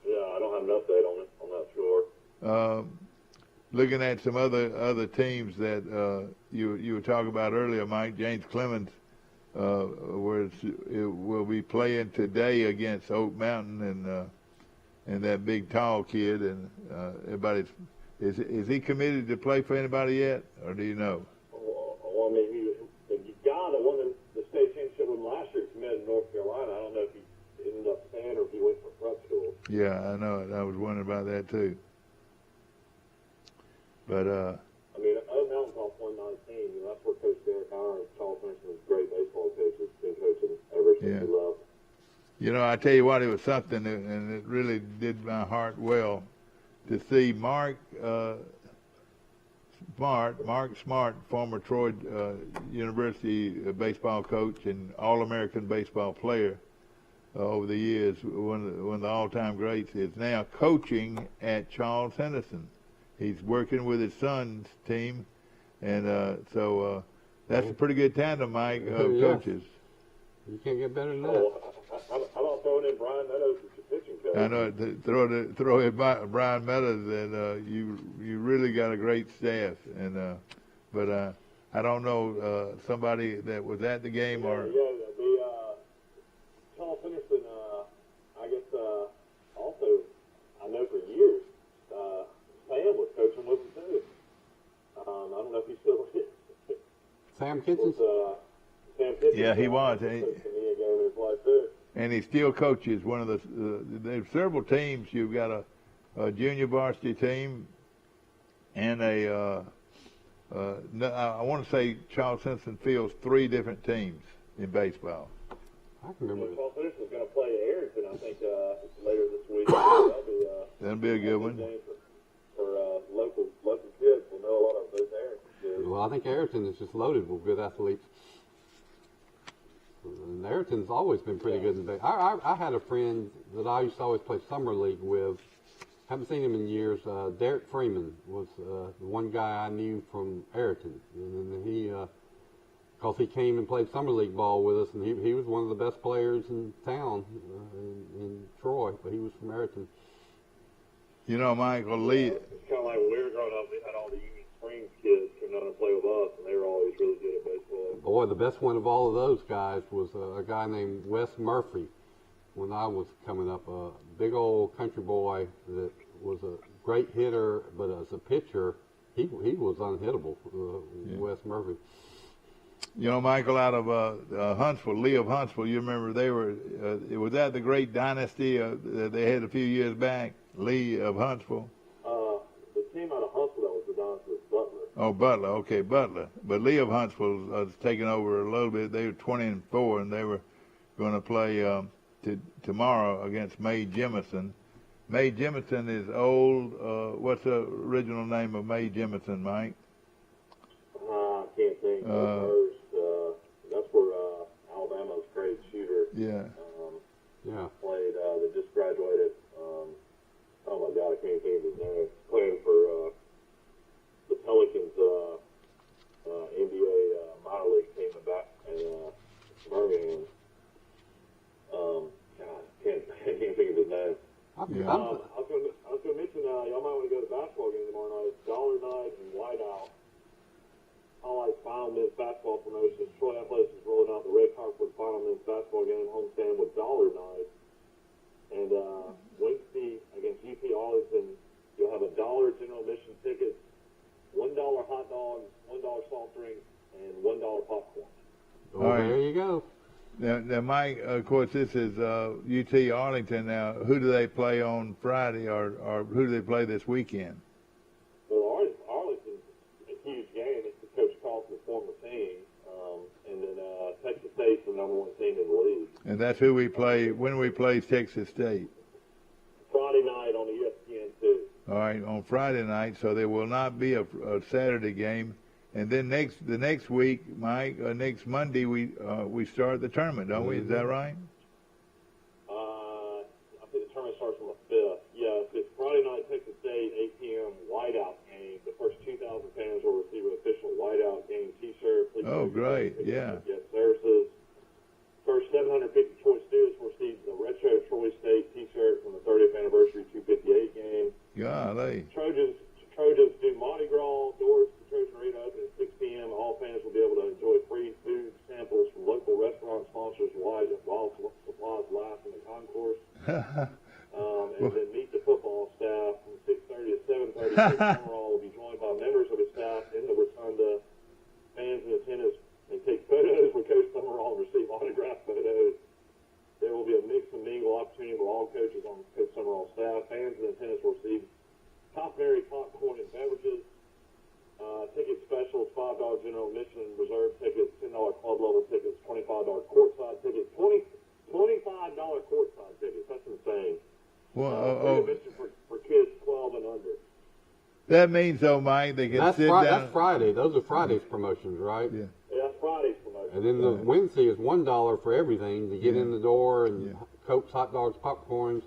Speaker 8: Yeah, I don't have an update on it. I'm not sure.
Speaker 6: Looking at some other teams that you were talking about earlier, Mike, James Clemens will be playing today against Oak Mountain and that big tall kid, and everybody's is he committed to play for anybody yet, or do you know?
Speaker 8: Well, I mean, the guy that won the state championship with him last year committed in North Carolina. I don't know if he ended up staying or if he went for prep school.
Speaker 6: Yeah, I know it. I was wondering about that too. But
Speaker 8: I mean, Oak Mountain's off 119. That's where Coach Derek Irons, Charles Henson's great baseball coach, has been coaching ever since he left.
Speaker 6: I tell you what, it was something, and it really did my heart well to see Mark Smart, former Troy University baseball coach and All-American baseball player over the years, one of the all-time greats, is now coaching at Charles Henderson. He's working with his son's team, and so that's a pretty good tandem, Mike, of coaches.
Speaker 7: You can't get better than that.
Speaker 8: How about throwing in Brian Meadows as your pitching coach?
Speaker 6: I know, throw in Brian Meadows, and you really got a great staff. And but I don't know somebody that was at the game or.
Speaker 8: Yeah, the Charles Henderson. I guess also I know for years Sam was coaching with him too. I don't know if he's still
Speaker 7: Sam Kitchens.
Speaker 8: Sam Kitchens.
Speaker 6: Yeah, he was.
Speaker 8: Too.
Speaker 6: And he still coaches one of the. There's several teams. You've got a junior varsity team, and I want to say Charles Henderson fields 3 different teams in baseball.
Speaker 7: I can remember.
Speaker 8: Charles Henderson's going to play Arrington, I think, later this week.
Speaker 6: That'll be a good one.
Speaker 8: For local kids, we'll know a lot of those Arrington kids.
Speaker 7: Well, I think Arrington is just loaded with good athletes. And Arrington's always been pretty good in baseball. I had a friend that I used to always play summer league with. Haven't seen him in years. Derek Freeman was the one guy I knew from Arrington, and he, because he came and played summer league ball with us, and he was one of the best players in town in Troy, but he was from Arrington.
Speaker 6: Michael Lee.
Speaker 8: It's kind of like when we were growing up, we had all the Union Springs kids come down and play with us, and they were always really good at baseball.
Speaker 7: Boy, the best one of all of those guys was a guy named Wes Murphy. When I was coming up, a big old country boy that was a great hitter, but as a pitcher, he was unhittable, Wes Murphy.
Speaker 6: Michael, out of Huntsville, Lee of Huntsville, you remember was that the great dynasty that they had a few years back, Lee of Huntsville?
Speaker 8: The team out of Huntsville that was the dynasty was Butler.
Speaker 6: Oh, Butler, okay, Butler. But Lee of Huntsville was taking over a little bit. They were 20-4, and they were going to play tomorrow against Mae Jemison. Mae Jemison is old. What's the original name of Mae Jemison, Mike?
Speaker 8: I can't think. That's where Alabama's great shooter.
Speaker 6: Yeah.
Speaker 8: Played. That just graduated. Oh my God, I can't think of his name. Playing for the Pelicans NBA minor league team back in Birmingham. God, I can't think of his name. I was going to mention, y'all might want to go to the basketball game tomorrow night. It's Dollar Night and Whiteout. Highlights final men's basketball promotions. Troy Athletics is rolling out the red carpet final men's basketball game homestand with Dollar Night. And Wednesday against UP Arlington, you'll have $1 general admission tickets, $1 hot dogs, $1 soft drinks, and $1 popcorn.
Speaker 7: Well, right. There you go.
Speaker 6: Now, Mike, of course, this is UT Arlington. Now, who do they play on Friday, or who do they play this weekend?
Speaker 8: Well, Arlington's a huge game. It's the Coach Carlson's former team. And then Texas State's the number 1 team in the league.
Speaker 6: And that's who we play when we play Texas State.
Speaker 8: Friday night on ESPN2.
Speaker 6: All right, on Friday night, so there will not be a Saturday game. And then the next week, Mike, next Monday we start the tournament, don't we? Is that right?
Speaker 8: I think the tournament starts on the 5th. Yeah, it's Friday night, Texas State, 8 p.m. whiteout game. The first 2,000 fans will receive an official whiteout game T-shirt.
Speaker 6: Oh, great! Yeah.
Speaker 8: Yes, services. First 750 Troy students will receive the retro Troy State T-shirt from the 30th anniversary 258 game.
Speaker 6: Golly.
Speaker 8: Trojans do Mardi Gras. Doors to Trojan Arena open at 6 p.m. All fans will be able to enjoy free food samples from local restaurant sponsors while supplies last in the concourse. And then meet the football staff from 6:30 to 7:30. Summerall will be joined by members of the staff in the rotunda. Fans in attendance may take photos with Coach Summerall and receive autographed photos. There will be a mix and mingle opportunity for all coaches on Coach Summerall's staff. Fans in attendance will receive complimentary popcorn and beverages. Ticket specials, $5 general admission, reserve tickets, $10 club level tickets, $25 courtside tickets, $25 courtside tickets. That's insane.
Speaker 6: Well,
Speaker 8: admission for kids 12 and under.
Speaker 6: That means, though, Mike, they can sit down.
Speaker 7: That's Friday. Those are Friday's promotions, right?
Speaker 6: Yeah.
Speaker 8: Yeah, that's Friday's promotion.
Speaker 7: And then the Wednesday is $1 for everything to get in the door, and Cokes, hot dogs, popcorns.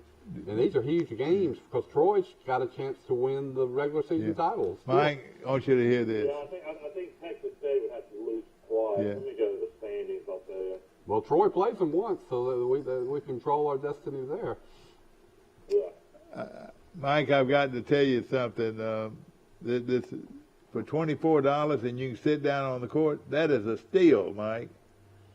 Speaker 7: And these are huge games because Troy's got a chance to win the regular season titles.
Speaker 6: Mike, I want you to hear this.
Speaker 8: Yeah, I think Texas State would have to lose twice.
Speaker 6: Yeah.
Speaker 8: Let me go to the standings, I'll tell you.
Speaker 7: Well, Troy plays them once, so that we control our destiny there.
Speaker 8: Yeah.
Speaker 6: Mike, I've got to tell you something. This for $24 and you can sit down on the court. That is a steal, Mike.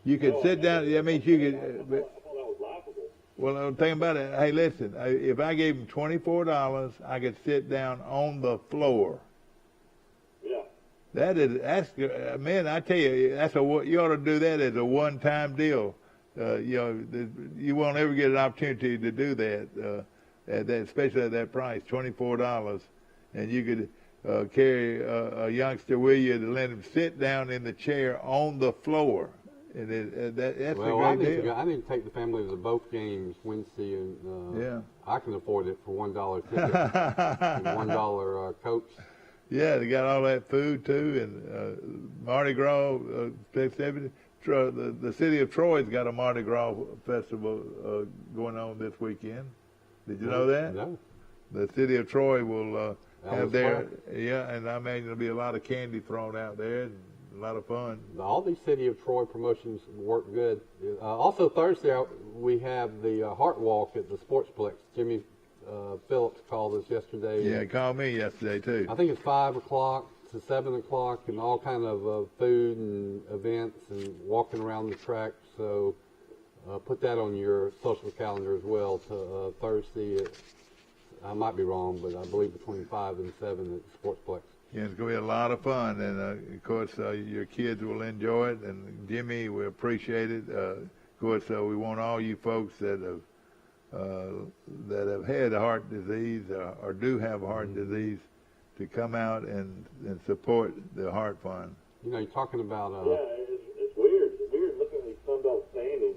Speaker 6: You can sit down. That means you could.
Speaker 8: I thought that was laughable.
Speaker 6: Well, I'm thinking about it. Hey, listen. If I gave him $24, I could sit down on the floor.
Speaker 8: Yeah.
Speaker 6: That's man. I tell you, you ought to do that as a one-time deal. You won't ever get an opportunity to do that. Especially at that price, $24, and you could carry a youngster with you to let him sit down in the chair on the floor. And that's a great deal.
Speaker 7: I need to take the family to both games Wednesday, and I can afford it for $1 ticket, and $1 coach.
Speaker 6: Yeah, they got all that food too, and Mardi Gras festivity. The city of Troy's got a Mardi Gras festival going on this weekend. Did you know that?
Speaker 7: No.
Speaker 6: The city of Troy will have their, and I imagine there'll be a lot of candy thrown out there and a lot of fun.
Speaker 7: All these city of Troy promotions work good. Also Thursday, we have the Heart Walk at the Sportsplex. Jimmy Phillips called us yesterday.
Speaker 6: Yeah, he called me yesterday too.
Speaker 7: I think it's 5 o'clock to 7 o'clock and all kind of food and events and walking around the track. So put that on your social calendar as well to Thursday. I might be wrong, but I believe between 5 and 7 at Sportsplex.
Speaker 6: Yeah, it's going to be a lot of fun, and of course your kids will enjoy it, and Jimmy, we appreciate it. Of course, we want all you folks that have had heart disease or do have heart disease to come out and support the Heart Fund.
Speaker 7: You know, you're talking about.
Speaker 8: It's weird. It's weird looking at these Sun Belt standings.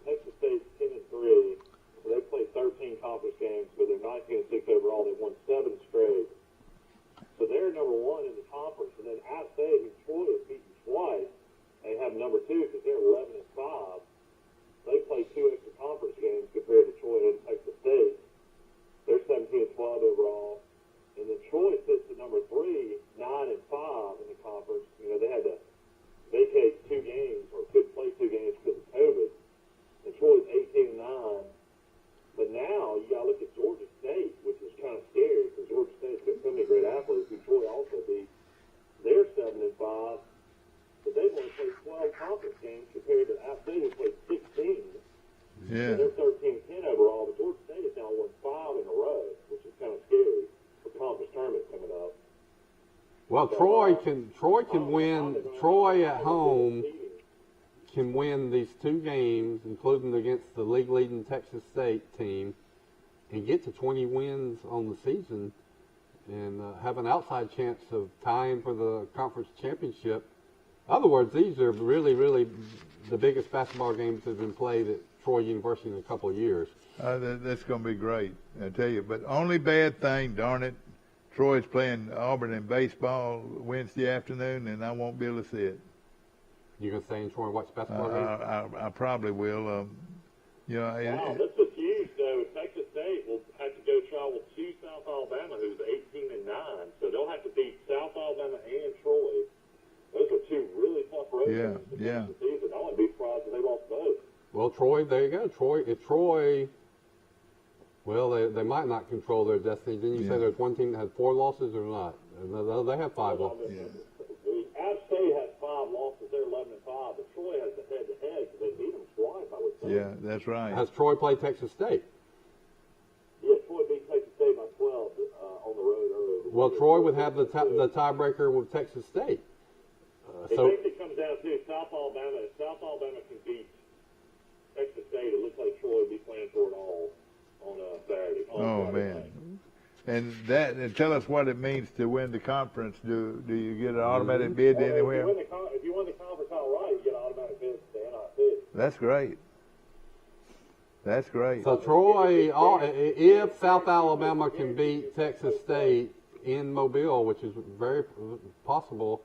Speaker 8: Texas State's 10-3. So they played 13 conference games, but they're 19-6 overall. They've won 7 straight. So they're number 1 in the conference. And then App State, who Troy has beaten twice, they have number 2 because they're 11-5. They play 2 extra conference games compared to Troy and Texas State. They're 17-12 overall. And then Troy sits at number 3, 9-5 in the conference. You know, they had to vacate coming up.
Speaker 7: Well, Troy can win. Troy at home can win these 2 games, including against the league-leading Texas State team, and get to 20 wins on the season, and have an outside chance of tying for the conference championship. In other words, these are really, really the biggest basketball games that have been played at Troy University in a couple of years.
Speaker 6: That's going to be great, I tell you. But only bad thing, darn it, Troy's playing Auburn in baseball Wednesday afternoon, and I won't be able to see it.
Speaker 7: You gonna stay in Troy and watch basketball games?
Speaker 6: I probably will.
Speaker 8: Wow, this is huge, though. Texas State will have to go travel to South Alabama, who's 18-9, so they'll have to beat South Alabama and Troy. Those are 2 really tough road games to finish the season. I wouldn't be surprised if they lost both.
Speaker 7: Well, Troy, there you go. Troy, well, they might not control their destiny. Didn't you say there's one team that had 4 losses or not? No, they have 5 losses.
Speaker 8: App State has 5 losses. They're 11-5, but Troy has the head-to-head because they beat them twice, I would say.
Speaker 6: Yeah, that's right.
Speaker 7: Has Troy played Texas State?
Speaker 8: Yeah, Troy beat Texas State by 12 on the road earlier.
Speaker 7: Well, Troy would have the tiebreaker with Texas State.
Speaker 8: It basically comes down to South Alabama. If South Alabama can beat Texas State, it looks like Troy would be playing for it all on Saturday.
Speaker 6: Man.
Speaker 8: Night.
Speaker 6: And tell us what it means to win the conference. Do you get an automatic bid anywhere?
Speaker 8: If you win the conference outright, you get an automatic bid to the NIT.
Speaker 6: That's great. That's great.
Speaker 7: So Troy, if South Alabama can beat Texas State in Mobile, which is very possible,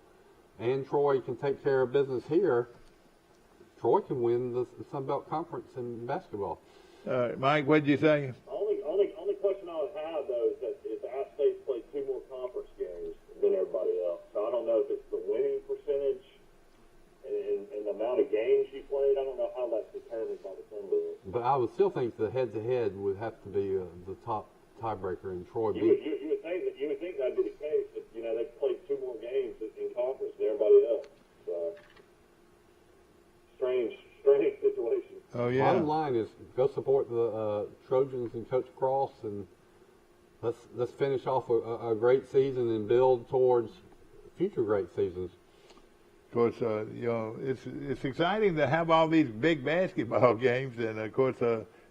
Speaker 7: and Troy can take care of business here, Troy can win the Sun Belt Conference in basketball.
Speaker 6: Mike, what did you say?
Speaker 8: Only question I would have, though, is that App State played 2 more conference games than everybody else. So I don't know if it's the winning percentage and the amount of games you played. I don't know how that's determined by the Sun Belt.
Speaker 7: But I would still think the head-to-head would have to be the top tiebreaker, and Troy beat.
Speaker 8: You would think that'd be the case, but they played 2 more games in conference than everybody else. So strange situation.
Speaker 6: Oh yeah.
Speaker 7: Bottom line is go support the Trojans and Coach Cross, and let's finish off a great season and build towards future great seasons.
Speaker 6: Of course, it's exciting to have all these big basketball games, and of course,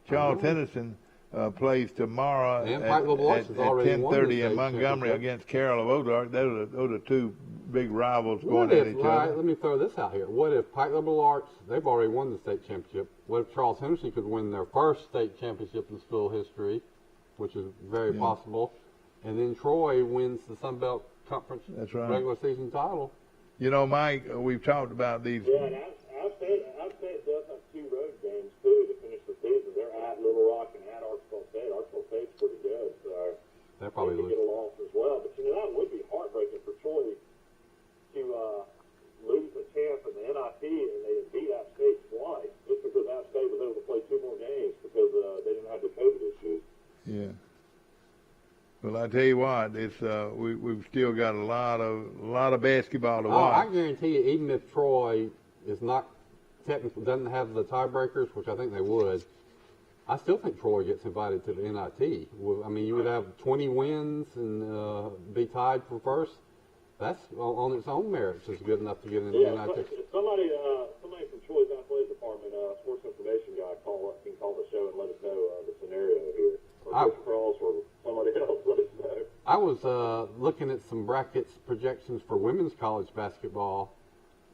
Speaker 6: Charles Henderson plays tomorrow
Speaker 7: at
Speaker 6: 10:30 in Montgomery against Carroll of Ozark. Those are 2 big rivals going at each other.
Speaker 7: Let me throw this out here. What if Pike Liberal Arts, they've already won the state championship. What if Charles Henderson could win their first state championship in school history, which is very possible, and then Troy wins the Sun Belt Conference regular season title?
Speaker 6: Mike, we've talked about these.
Speaker 8: Yeah, and App State does have 2 road games, too, to finish the season. They're at Little Rock and at Arkansas State. Arkansas State's pretty good, so
Speaker 7: they're probably
Speaker 8: they could get a loss as well. But, that would be heartbreaking for Troy to lose a champ in the NIT, and they beat App State twice just because App State was able to play 2 more games because they didn't have the COVID issues.
Speaker 6: Yeah. Well, I tell you what, it's we've still got a lot of basketball to watch.
Speaker 7: I guarantee you, even if Troy is not technically doesn't have the tiebreakers, which I think they would, I still think Troy gets invited to the NIT. I mean, you would have 20 wins and be tied for first. That's on its own merits is good enough to get in the NIT.
Speaker 8: If somebody from Troy's athletic department, sports information guy, can call the show and let us know the scenario here. Or Coach Cross or somebody else, let us know.
Speaker 7: I was looking at some brackets projections for women's college basketball,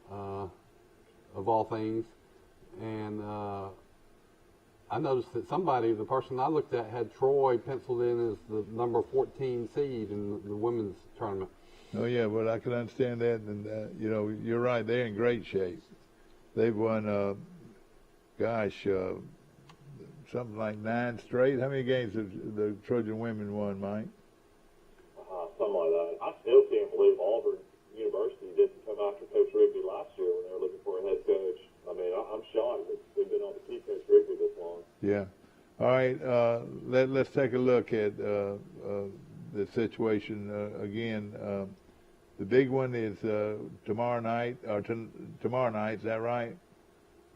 Speaker 7: of all things, and I noticed that the person I looked at, had Troy penciled in as the number 14 seed in the women's tournament.
Speaker 6: Oh yeah, well I can understand that, and you're right. They're in great shape. They've won, something like 9 straight. How many games have the Trojan women won, Mike?
Speaker 8: Something like that. I still can't believe Auburn University didn't come after Coach Rigby last year when they were looking for a head coach. I mean, I'm shocked that they've been able to keep Coach Rigby this long.
Speaker 6: Yeah. All right. Let's take a look at the situation again. The big one is tomorrow night. Tomorrow night, is that right?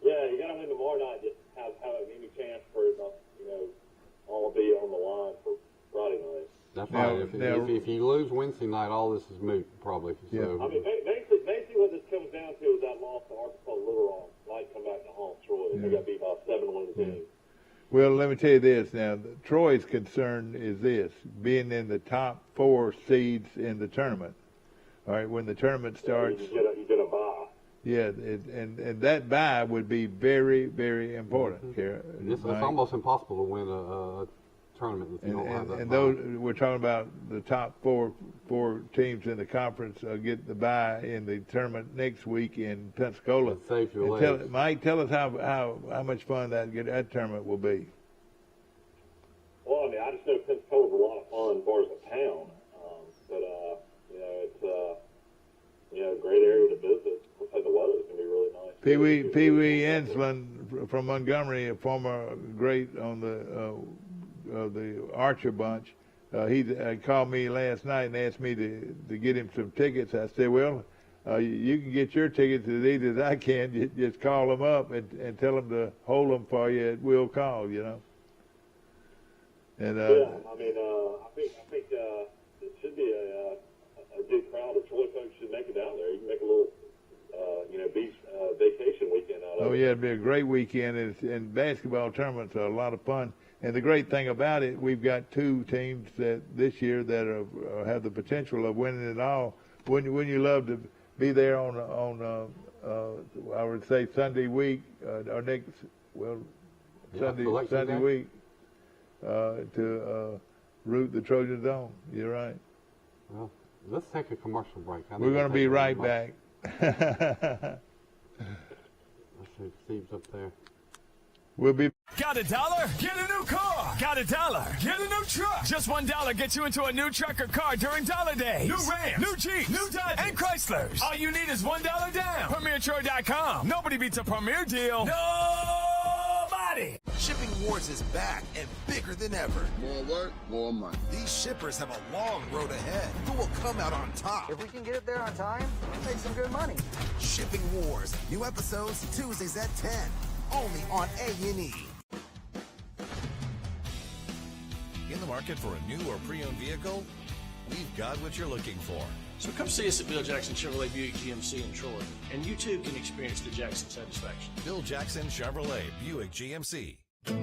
Speaker 8: Yeah, you got to win tomorrow night to have any chance for it, all be on the line for Friday night.
Speaker 7: That's right. If you lose Wednesday night, all this is moot, probably.
Speaker 6: Yeah.
Speaker 7: So.
Speaker 8: I mean, basically what this comes down to is that loss to Arkansas Little Rock might come back to haunt Troy. They got beat by 7 Wednesday.
Speaker 6: Well, let me tell you this now. Troy's concern is this: being in the top 4 seeds in the tournament. All right, when the tournament starts,
Speaker 8: you get a bye.
Speaker 6: Yeah, and that bye would be very, very important.
Speaker 7: Mm-hmm. It's almost impossible to win a tournament if you don't have that.
Speaker 6: And those we're talking about the top four teams in the conference get the bye in the tournament next week in Pensacola.
Speaker 7: Save your legs.
Speaker 6: Mike, tell us how much fun that tournament will be.
Speaker 8: Well, I mean, I just know Pensacola's a lot of fun as far as a town, but you know, it's a great area to visit. Looks like the weather's gonna be really nice.
Speaker 6: Pee Wee Enslin from Montgomery, a former great on the Archer bunch. He called me last night and asked me to get him some tickets. I said, well, you can get your tickets as easy as I can. Just call them up and tell them to hold them for you at will call, you know. And
Speaker 8: yeah, I mean, I think it should be a good crowd. The Troy folks should make it down there. You can make a little, beach vacation weekend out of it.
Speaker 6: Oh yeah, it'd be a great weekend. And basketball tournaments are a lot of fun. And the great thing about it, we've got 2 teams that this year that have the potential of winning it all. Wouldn't you love to be there on I would say Sunday week or next Sunday week to root the Trojans on. You're right.
Speaker 7: Well, let's take a commercial break.
Speaker 6: We're going to be right back.
Speaker 7: Let's see, Steve's up there.
Speaker 6: We'll be.
Speaker 1: Got $1? Get a new car. Got $1? Get a new truck. Just $1 gets you into a new truck or car during Dollar Days. New Rams, new Jeeps, new Dodges, and Chryslers. All you need is $1 down. PremierTroy.com. Nobody beats a Premier deal. Nobody.
Speaker 9: Shipping Wars is back and bigger than ever.
Speaker 10: More work, more money.
Speaker 9: These shippers have a long road ahead. Who will come out on top?
Speaker 3: If we can get it there on time, we'll make some good money.
Speaker 9: Shipping Wars. New episodes Tuesdays at 10. Only on A&E.
Speaker 11: In the market for a new or pre-owned vehicle? We've got what you're looking for.
Speaker 12: So come see us at Bill Jackson Chevrolet Buick GMC in Troy, and you too can experience the Jackson satisfaction.
Speaker 11: Bill Jackson Chevrolet Buick GMC.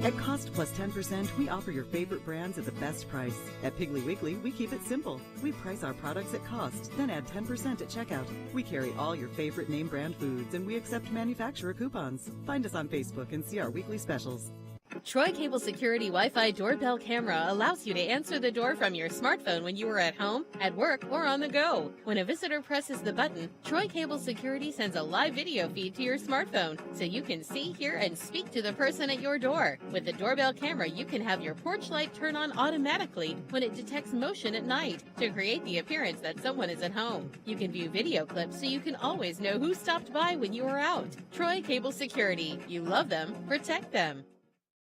Speaker 13: At Cost Plus 10%, we offer your favorite brands at the best price. At Piggly Wiggly, we keep it simple. We price our products at cost, then add 10% at checkout. We carry all your favorite name brand foods, and we accept manufacturer coupons. Find us on Facebook and see our weekly specials.
Speaker 4: Troy Cable Security Wi-Fi doorbell camera allows you to answer the door from your smartphone when you are at home, at work, or on the go. When a visitor presses the button, Troy Cable Security sends a live video feed to your smartphone so you can see, hear, and speak to the person at your door. With the doorbell camera, you can have your porch light turn on automatically when it detects motion at night to create the appearance that someone is at home. You can view video clips so you can always know who stopped by when you are out. Troy Cable Security. You love them, protect them.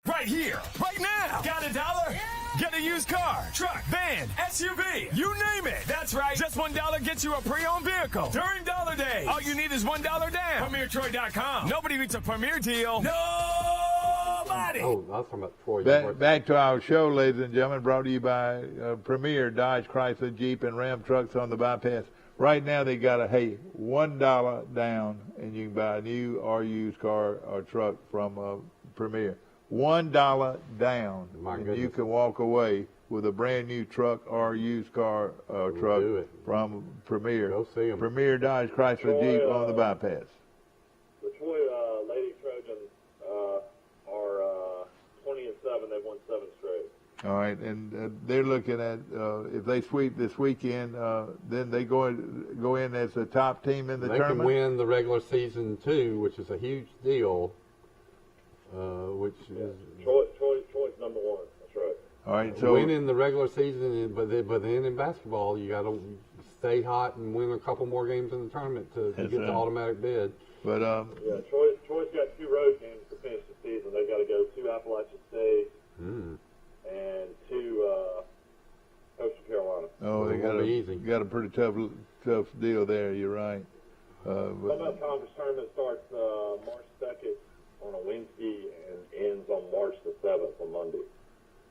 Speaker 1: Right here, right now. Got $1? Yeah. Get a used car, truck, van, SUV, you name it. That's right. Just $1 gets you a pre-owned vehicle during Dollar Days. All you need is $1 down. PremierTroy.com. Nobody beats a Premier deal. Nobody.
Speaker 7: Oh, that's from Troy.
Speaker 6: Back to our show, ladies and gentlemen, brought to you by Premier Dodge, Chrysler, Jeep, and Ram trucks on the bypass. Right now, they got $1 down, and you can buy a new or used car or truck from Premier. $1 down, and you can walk away with a brand new truck or used car truck from Premier.
Speaker 7: Go see 'em.
Speaker 6: Premier Dodge, Chrysler, Jeep on the bypass.
Speaker 8: The Troy Lady Trojans are 20-7. They've won 7 straight.
Speaker 6: All right, and they're looking at if they sweep this weekend, then they go in as the top team in the tournament.
Speaker 7: They can win the regular season too, which is a huge deal. Which is
Speaker 8: Troy's number 1. That's right.
Speaker 6: All right, so
Speaker 7: winning the regular season, but then in basketball you got to stay hot and win a couple more games in the tournament to get the automatic bid.
Speaker 6: But
Speaker 8: yeah, Troy's got 2 road games to finish the season. They've got to go to Appalachian State and to Coastal Carolina.
Speaker 6: Oh, they got a pretty tough deal there. You're right.
Speaker 8: That conference tournament starts March 2nd. On a Wednesday and ends on March the 7th on Monday.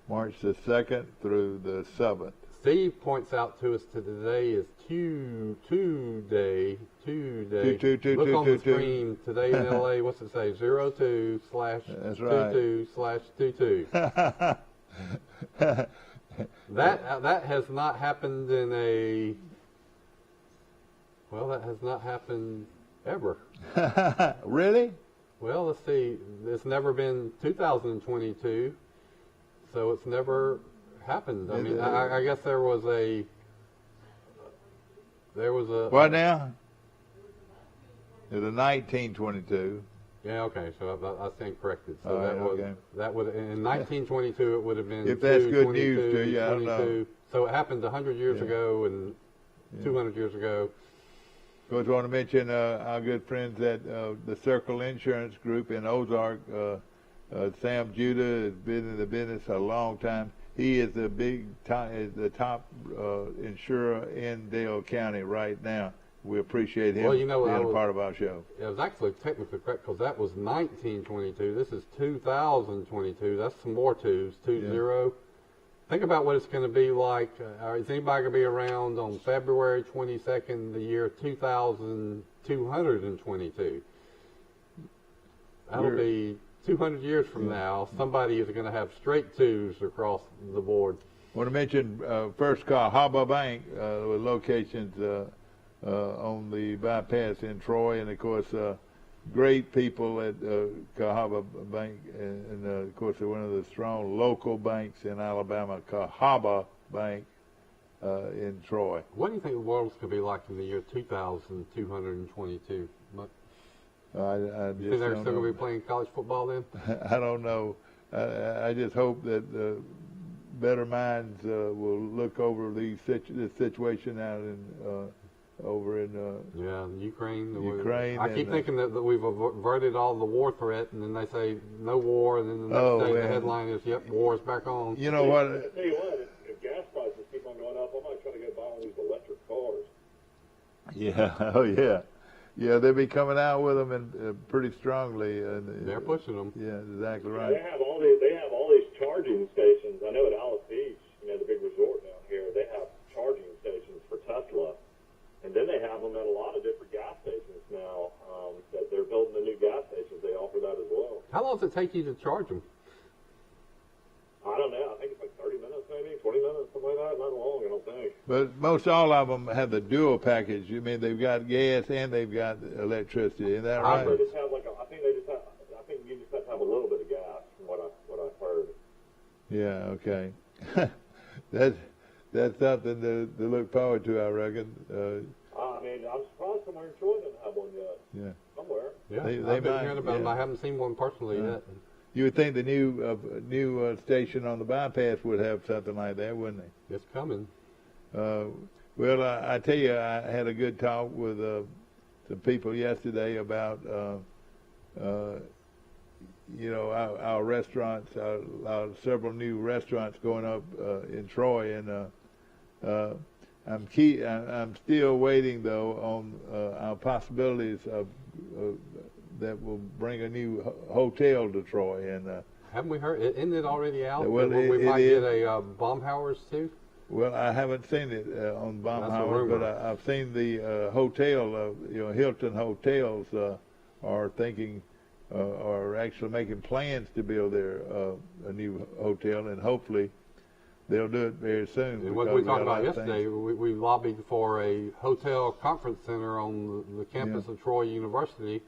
Speaker 6: March the 2nd through the 7th.
Speaker 7: Steve points out to us today is Tuesday. Look on the screen. Today in LA, what's it say? 02/22/22. That has not happened in a. Well, that has not happened ever.
Speaker 6: Really?
Speaker 7: Well, let's see. It's never been 2022, so it's never happened. I mean, I guess there was a.
Speaker 6: What now? It's a 1922.
Speaker 7: Yeah. Okay. So I stand corrected. So
Speaker 6: right,
Speaker 7: that would in 1922 it would have been.
Speaker 6: If that's good news to you, I don't know.
Speaker 7: So it happened 100 years ago and 200 years ago.
Speaker 6: Of course, I want to mention our good friends at the Circle Insurance Group in Ozark. Sam Judah has been in the business a long time. He is the top insurer in Dale County right now. We appreciate him being a part of our show.
Speaker 7: It was actually technically correct because that was 1922. This is 2022. That's some more twos. 20. Think about what it's going to be like. Is anybody going to be around on February 22nd, the year 2222? That'll be 200 years from now. Somebody is going to have straight twos across the board.
Speaker 6: I want to mention First Cahaba Bank with locations on the bypass in Troy, and of course great people at Cahaba Bank, and of course they're one of the strong local banks in Alabama, Cahaba Bank in Troy.
Speaker 7: What do you think the world's going to be like in the year 2222? You think they're still going to be playing college football then?
Speaker 6: I don't know. I just hope that better minds will look over this situation out in over in
Speaker 7: Ukraine.
Speaker 6: I
Speaker 7: keep thinking that we've averted all the war threat, and then they say no war, and then the next day the headline is, "Yep, war is back on."
Speaker 6: You know what?
Speaker 8: I tell you what, if gas prices keep on going up, I might try to go buy one of these electric cars.
Speaker 6: Yeah, they'll be coming out with them and pretty strongly.
Speaker 7: They're pushing them.
Speaker 6: Yeah, exactly right.
Speaker 8: They have all these charging stations. I know at Alice Beach, the big resort down here, they have charging stations for Tesla. And then they have them at a lot of different gas stations now that they're building the new gas stations. They offer that as well.
Speaker 7: How long does it take you to charge them?
Speaker 8: I don't know. I think it's like 30 minutes, maybe 20 minutes, something like that. Not long, I don't think.
Speaker 6: But most all of them have the dual package. You mean they've got gas and they've got electricity? Is that right?
Speaker 8: I think you just have to have a little bit of gas, from what I've heard.
Speaker 6: Yeah. Okay. That's something to look forward to, I reckon.
Speaker 8: I mean, I'm surprised somewhere in Troy doesn't have one yet.
Speaker 6: Yeah.
Speaker 8: Somewhere.
Speaker 7: Yeah, I've been hearing about them. I haven't seen one personally yet.
Speaker 6: You would think the new station on the bypass would have something like that, wouldn't it?
Speaker 7: It's coming.
Speaker 6: Well, I tell you, I had a good talk with some people yesterday about our restaurants, our several new restaurants going up in Troy, and I'm still waiting though on our possibilities of that will bring a new hotel to Troy. And
Speaker 7: haven't we heard? Isn't it already out?
Speaker 6: Well,
Speaker 7: we might get a Baumhauer's too.
Speaker 6: Well, I haven't seen it on Baumhauer, but I've seen the hotel. Hilton Hotels are thinking. Are actually making plans to build a new hotel, and hopefully they'll do it very soon.
Speaker 7: And what we talked about yesterday, we lobbied for a hotel conference center on the campus of Troy University.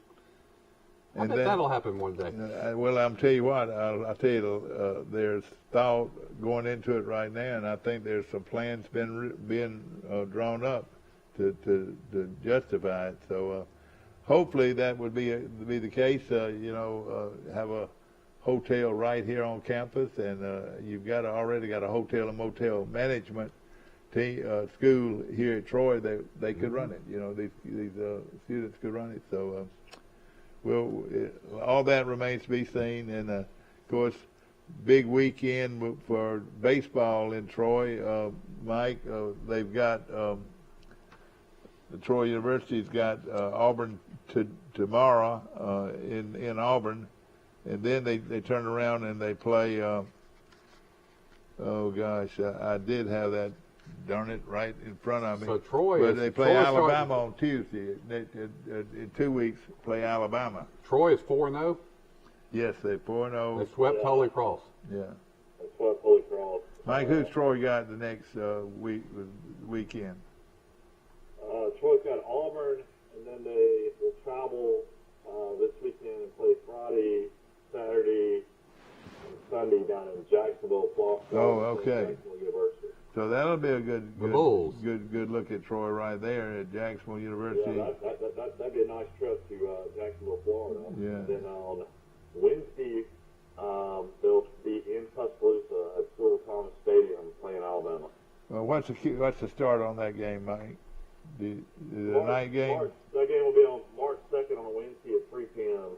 Speaker 7: I bet that'll happen one day.
Speaker 6: Well, I'm tell you what, I'll tell you, there's thought going into it right now, and I think there's some plans being drawn up to justify it. So. Hopefully that would be the case. Have a hotel right here on campus, and you've already got a hotel and motel management school here at Troy. They could run it. These students could run it. So, all that remains to be seen. And of course, big weekend for baseball in Troy. Mike, they've got. Troy University's got Auburn tomorrow in Auburn, and then they turn around and they play. I did have that darn it, right in front of me.
Speaker 7: So Troy,
Speaker 6: but they play Alabama on Tuesday. In 2 weeks, play Alabama.
Speaker 7: Troy is 4-0.
Speaker 6: Yes, they're 4-0.
Speaker 7: They swept Holy Cross.
Speaker 6: Yeah.
Speaker 8: They swept Holy Cross.
Speaker 6: Mike, who's Troy got the next weekend?
Speaker 8: Troy's got Auburn, and then they will travel this weekend and play Friday, Saturday, and Sunday down in Jacksonville, Florida.
Speaker 6: Oh, okay.
Speaker 8: Jacksonville University.
Speaker 6: So that'll be a good look at Troy right there at Jacksonville University.
Speaker 8: Yeah, that'd be a nice trip to Jacksonville, Florida.
Speaker 6: Yeah.
Speaker 8: And then on Wednesday, they'll be in Tuscaloosa at Cyril Thomas Stadium playing Alabama.
Speaker 6: Well, what's the start on that game, Mike? The night game?
Speaker 8: That game will be on March 2nd on a Wednesday at 3 p.m.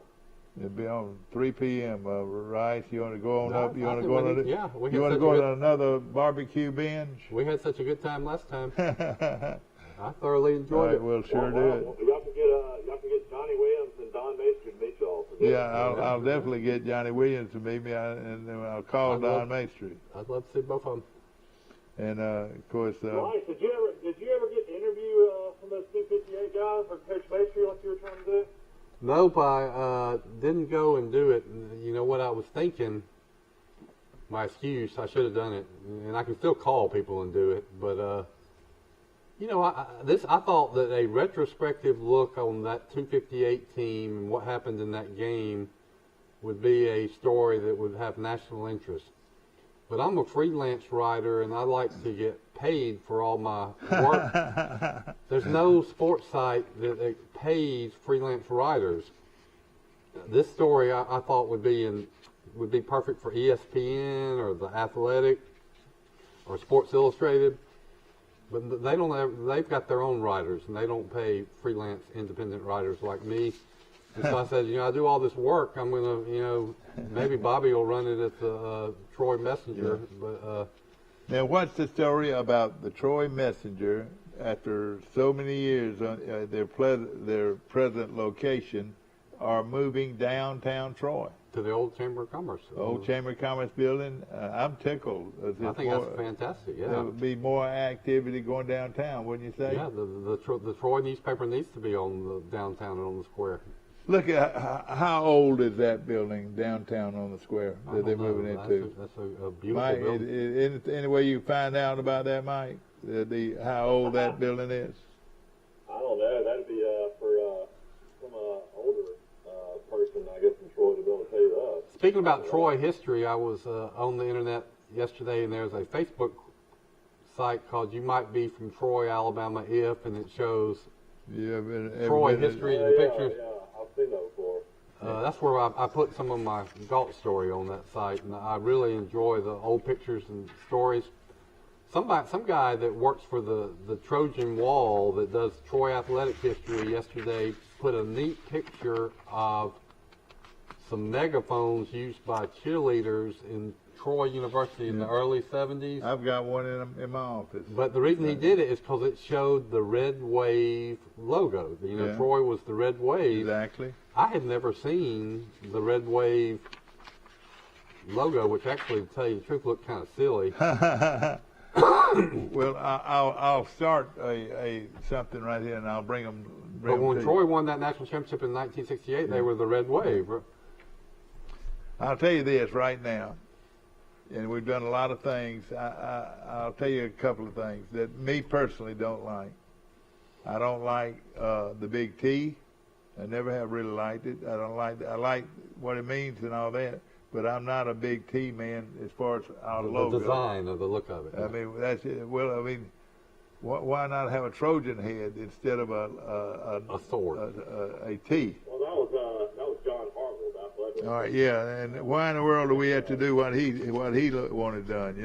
Speaker 6: It'll be on 3 p.m. Rice, you want to go on up? You want to go on?
Speaker 7: Yeah,
Speaker 6: you want to go on another barbecue binge?
Speaker 7: We had such a good time last time. I thoroughly enjoyed it.
Speaker 6: We'll sure do it.
Speaker 8: Y'all can get Johnny Williams and Don Maestri to meet y'all.
Speaker 6: Yeah, I'll definitely get Johnny Williams to meet me, and then I'll call Don Maestri.
Speaker 7: I'd love to see both of them.
Speaker 6: And of course,
Speaker 8: Rice, did you ever get to interview some of those 258 guys or Coach Maestri like you were trying to do?
Speaker 7: Nope, I didn't go and do it. You know what I was thinking? My excuse, I should have done it, and I can still call people and do it. But you know, I thought that a retrospective look on that 258 team and what happened in that game would be a story that would have national interest. But I'm a freelance writer, and I like to get paid for all my work. There's no sports site that pays freelance writers. This story I thought would be perfect for ESPN or The Athletic or Sports Illustrated, but they don't. They've got their own writers, and they don't pay freelance independent writers like me. And so I said, I do all this work. I'm gonna, maybe Bobby will run it at the Troy Messenger. Yeah. But
Speaker 6: now, what's the story about the Troy Messenger after so many years? Their present location are moving downtown Troy
Speaker 7: to the old Chamber of Commerce.
Speaker 6: Old Chamber of Commerce building. I'm tickled.
Speaker 7: I think that's fantastic. Yeah,
Speaker 6: there would be more activity going downtown, wouldn't you say?
Speaker 7: Yeah, the Troy newspaper needs to be on the downtown and on the square.
Speaker 6: Look at how old is that building downtown on the square that they're moving into?
Speaker 7: That's a beautiful
Speaker 6: Mike,
Speaker 7: building.
Speaker 6: Any way you find out about that, Mike? How old that building is?
Speaker 8: I don't know. That'd be for some older person, I guess, in Troy to be able to tell you that.
Speaker 7: Speaking about Troy history, I was on the internet yesterday, and there's a Facebook site called "You Might Be from Troy, Alabama If," and it shows Troy history and pictures.
Speaker 8: Yeah. I've seen that before.
Speaker 7: That's where I put some of my golf story on that site, and I really enjoy the old pictures and stories. Some guy that works for the Trojan Wall that does Troy athletic history yesterday put a neat picture of some megaphones used by cheerleaders in Troy University in the early 70s.
Speaker 6: I've got one in my office.
Speaker 7: But the reason he did it is because it showed the Red Wave logo. Troy was the Red Wave.
Speaker 6: Exactly.
Speaker 7: I had never seen the Red Wave logo, which actually, to tell you the truth, looked kind of silly.
Speaker 6: Well, I'll start something right here, and I'll bring them.
Speaker 7: But when Troy won that national championship in 1968, they were the Red Wave.
Speaker 6: I'll tell you this right now. And we've done a lot of things. I'll tell you a couple of things that me personally don't like. I don't like the big T. I never have really liked it. I like what it means and all that, but I'm not a big T man as far as our logo.
Speaker 7: The design of the look of it.
Speaker 6: I mean, that's it. Well, I mean, why not have a Trojan head instead of a
Speaker 7: sword,
Speaker 6: a T?
Speaker 8: Well, that was John Hartwell, athletic.
Speaker 6: All right, yeah, and why in the world do we have to do what he wanted done?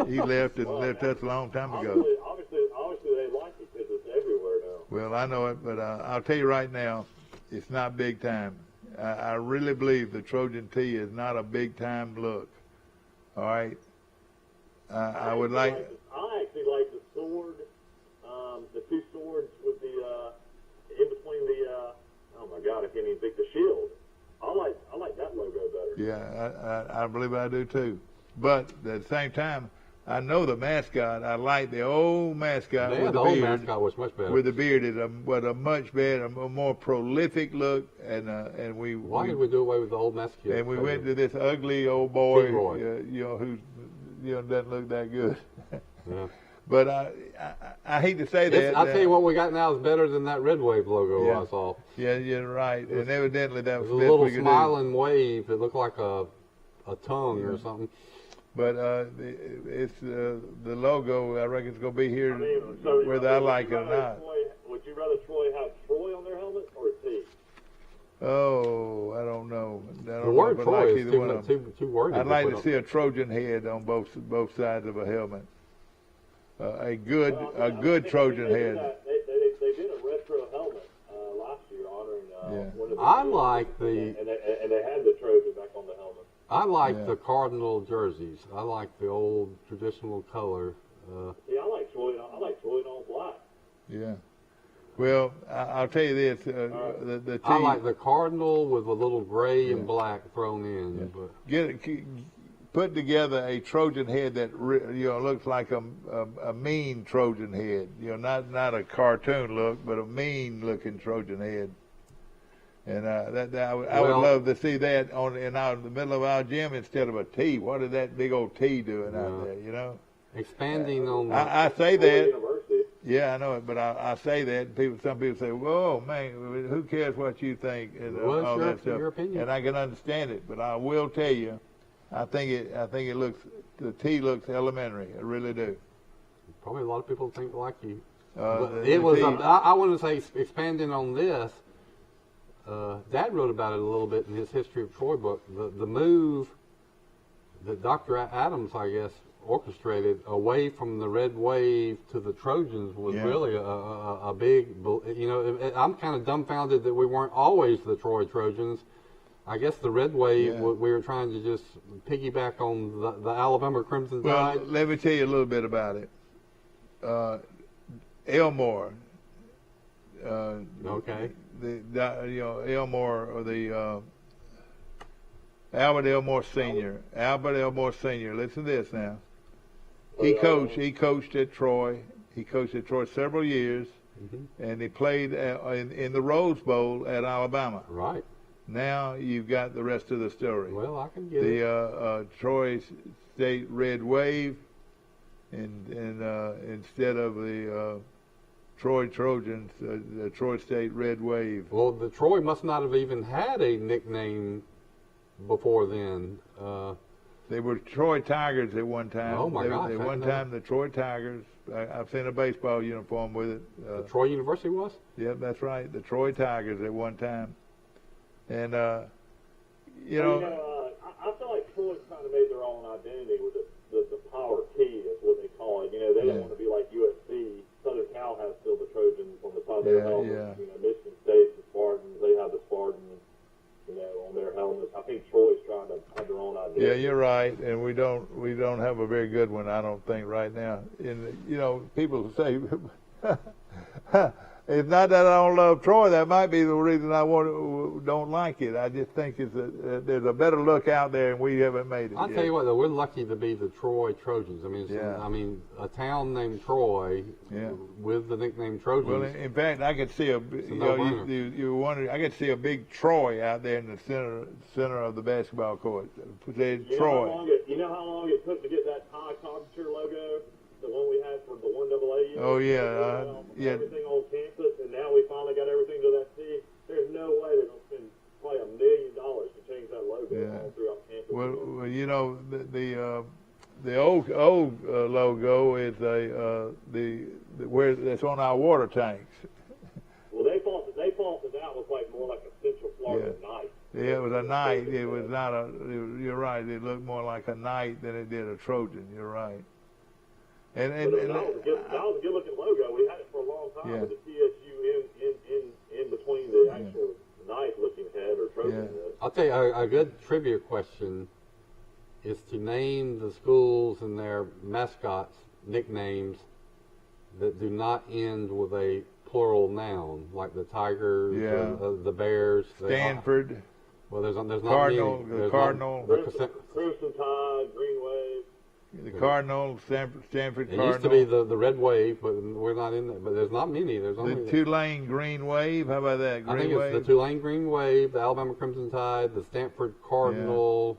Speaker 6: He left and left us a long time ago.
Speaker 8: Obviously, they like it because it's everywhere now.
Speaker 6: Well, I know it, but I'll tell you right now, it's not big time. I really believe the Trojan T is not a big time look. All right, I would like.
Speaker 8: I actually like the sword, the two swords with the in between the. Oh my God, I can't even think the shield. I like that logo better.
Speaker 6: Yeah, I believe I do too. But at the same time, I know the mascot. I like the old mascot with the
Speaker 7: old
Speaker 6: beard.
Speaker 7: mascot was much better.
Speaker 6: With the beard, it was a much better, a more prolific look, and we.
Speaker 7: Why did we do away with the old mascot?
Speaker 6: And we went to this ugly old boy,
Speaker 7: T-Roy.
Speaker 6: who, doesn't look that good.
Speaker 7: Yeah.
Speaker 6: But I hate to say that.
Speaker 7: I'll tell you what we got now is better than that Red Wave logo I saw.
Speaker 6: Yeah, you're right. And evidently that was
Speaker 7: a little smiling wave. It looked like a tongue or something.
Speaker 6: But it's the logo. I reckon it's going to be here whether I like it or not.
Speaker 8: Would you rather Troy have Troy on their helmet or T?
Speaker 6: Oh, I don't know.
Speaker 7: The word Troy is too wordy.
Speaker 6: I'd like to see a Trojan head on both sides of a helmet. A good Trojan head.
Speaker 8: They did a retro helmet last year honoring one of the.
Speaker 7: I like the.
Speaker 8: And they had the Trojan back on the helmet.
Speaker 7: I like the Cardinal jerseys. I like the old traditional color.
Speaker 8: I like Troy. I like Troy in all black.
Speaker 6: Yeah. Well, I'll tell you this. The
Speaker 7: I like the Cardinal with a little gray and black thrown in.
Speaker 6: Yeah. But put together a Trojan head that looks like a mean Trojan head. Not a cartoon look, but a mean looking Trojan head. And I would love to see that in the middle of our gym instead of a T. What is that big old T doing out there?
Speaker 7: Expanding on.
Speaker 6: I say that. Yeah, I know it, but I say that. Some people say, "Whoa, man, who cares what you think?" And all that stuff.
Speaker 7: Your opinion.
Speaker 6: And I can understand it, but I will tell you, I think it looks. The T looks elementary. I really do.
Speaker 7: Probably a lot of people think like you.
Speaker 6: I
Speaker 7: want to say expanding on this. Dad wrote about it a little bit in his History of Troy book. The move that Dr. Adams, I guess, orchestrated away from the Red Wave to the Trojans was really a big. I'm kind of dumbfounded that we weren't always the Troy Trojans. I guess the Red Wave, we were trying to just piggyback on the Alabama Crimson Tide.
Speaker 6: Well, let me tell you a little bit about it. Elmore.
Speaker 7: Okay.
Speaker 6: Elmore, or the Albert Elmore Sr. Albert Elmore Sr. Listen to this now. He coached at Troy. He coached at Troy several years, and he played in the Rose Bowl at Alabama.
Speaker 7: Right.
Speaker 6: Now you've got the rest of the story.
Speaker 7: Well, I can get
Speaker 6: it. Troy State Red Wave, and instead of the Troy Trojans, the Troy State Red Wave.
Speaker 7: Well, the Troy must not have even had a nickname before then.
Speaker 6: They were Troy Tigers at one time.
Speaker 7: Oh, my gosh.
Speaker 6: At one time, the Troy Tigers. I've seen a baseball uniform with it.
Speaker 7: The Troy University was?
Speaker 6: Yeah, that's right. The Troy Tigers at one time. And,
Speaker 8: I feel like Troy's kind of made their own identity with the Power T is what they call it. They don't want to be like USC. Southern Cal has still the Trojans on the top of their helmets. Michigan State, the Spartans, they have the Spartans, on their helmets. I think Troy's trying to have their own identity.
Speaker 6: Yeah, you're right, and we don't have a very good one, I don't think, right now. And people say it's not that I don't love Troy. That might be the reason I don't like it. I just think there's a better look out there, and we haven't made it.
Speaker 7: I'll tell you what, though, we're lucky to be the Troy Trojans. I mean, a town named Troy with the nickname Trojans.
Speaker 6: Well, in fact, I could see you wonder. I could see a big Troy out there in the center of the basketball court. Troy.
Speaker 8: You know how long it took to get that high caricature logo? The one we had for the 1AA.
Speaker 6: Oh yeah,
Speaker 8: everything on campus, and now we finally got everything to that T. There's no way they're gonna spend probably $1 million to change that logo all throughout campus.
Speaker 6: Well, the old logo is where that's on our water tanks.
Speaker 8: Well, they thought that was more like a Central Florida night.
Speaker 6: Yeah, it was a knight. It was not a. You're right. It looked more like a knight than it did a Trojan. You're right.
Speaker 8: That was a good looking logo. We had it for a long time with the TSU in between the actual knight looking head or Trojan head.
Speaker 7: I'll tell you a good trivia question is to name the schools and their mascots nicknames that do not end with a plural noun, like the Tigers, the Bears.
Speaker 6: Stanford.
Speaker 7: Well, there's not
Speaker 6: Cardinal.
Speaker 7: many.
Speaker 6: The Cardinal.
Speaker 8: Crimson Tide, Green Wave.
Speaker 6: The Cardinal, Stanford
Speaker 7: It
Speaker 6: Cardinal.
Speaker 7: used to be the Red Wave, but we're not in that. But there's not many. There's only
Speaker 6: the Tulane Green Wave. How about that? Green
Speaker 7: I think
Speaker 6: Wave?
Speaker 7: it's the Tulane Green Wave, the Alabama Crimson Tide, the Stanford Cardinal.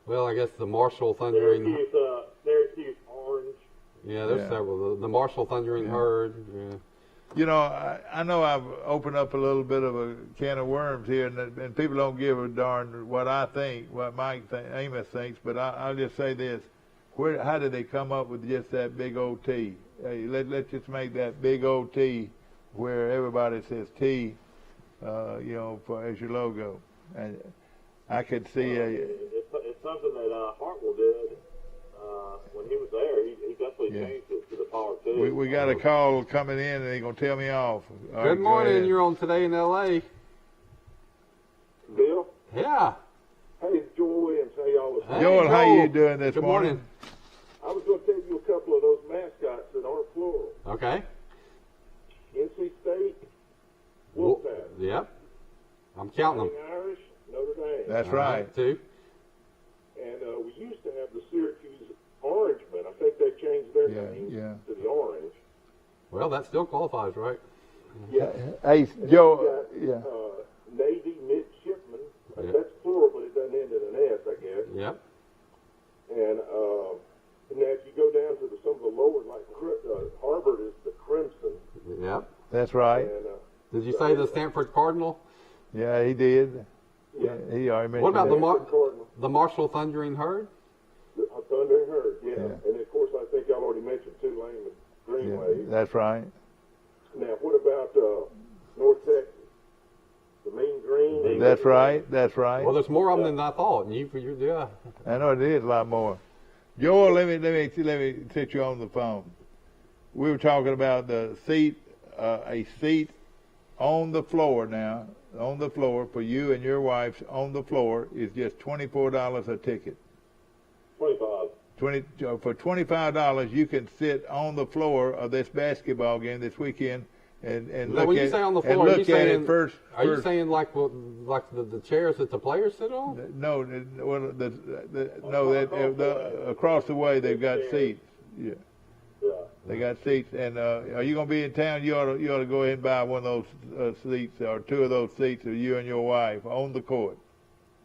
Speaker 7: Yeah. Well, I guess the Marshall Thundering.
Speaker 8: Syracuse Orange.
Speaker 7: Yeah, there's several. The Marshall Thundering Herd. Yeah.
Speaker 6: You know, I know I've opened up a little bit of a can of worms here, and people don't give a darn what I think, what Amos thinks, but I'll just say this. How did they come up with just that big old T? Hey, let's just make that big old T where everybody says T, as your logo. And I could see
Speaker 8: it's something that Hartwell did when he was there. He definitely changed it to the Power T.
Speaker 6: We got a call coming in, and they're going to tell me off. All
Speaker 7: Good
Speaker 6: right,
Speaker 7: morning. You're on Today in L.A.
Speaker 8: Bill?
Speaker 7: Yeah.
Speaker 8: Hey, it's Joel Williams. How y'all was?
Speaker 6: Hey, Joel, how you doing this morning?
Speaker 8: I was going to tell you a couple of those mascots that aren't plural.
Speaker 7: Okay.
Speaker 8: NC State, Wolfpack.
Speaker 7: Yep. I'm counting them.
Speaker 8: Irish, Notre Dame.
Speaker 6: That's right.
Speaker 7: Two.
Speaker 8: And we used to have the Syracuse Orangemen. I think they changed their name to the Orange.
Speaker 7: Well, that still qualifies, right?
Speaker 8: Yeah.
Speaker 6: Hey, Joe.
Speaker 8: Navy Midshipmen. That's plural, but it doesn't end in an S, I guess.
Speaker 7: Yep.
Speaker 8: And now if you go down to some of the lower, like Harvard is the Crimson.
Speaker 7: Yep.
Speaker 6: That's right.
Speaker 8: And,
Speaker 7: did you say the Stanford Cardinal?
Speaker 6: Yeah, he did.
Speaker 8: Yeah.
Speaker 6: He already mentioned
Speaker 7: What about
Speaker 6: that.
Speaker 7: the Marshall Thundering Herd?
Speaker 8: The Thundering Herd, yeah. And of course, I think y'all already mentioned Tulane and Green Wave.
Speaker 6: That's right.
Speaker 8: Now, what about North Texas? The Mean Green?
Speaker 6: That's right. That's right.
Speaker 7: Well, there's more of them than I thought. And yeah.
Speaker 6: I know it is a lot more. Joel, let me sit you on the phone. We were talking about the seat, a seat on the floor now. On the floor for you and your wife on the floor is just $24 a ticket.
Speaker 8: 25.
Speaker 6: For $25, you can sit on the floor of this basketball game this weekend and look
Speaker 7: when
Speaker 6: at
Speaker 7: you say on the floor,
Speaker 6: and look
Speaker 7: are you
Speaker 6: at
Speaker 7: saying,
Speaker 6: it first.
Speaker 7: Are you saying like the chairs that the players sit on?
Speaker 6: No, across the way they've got seats. Yeah. They got seats, and are you going to be in town? You ought to go ahead and buy one of those seats, or two of those seats, of you and your wife on the court.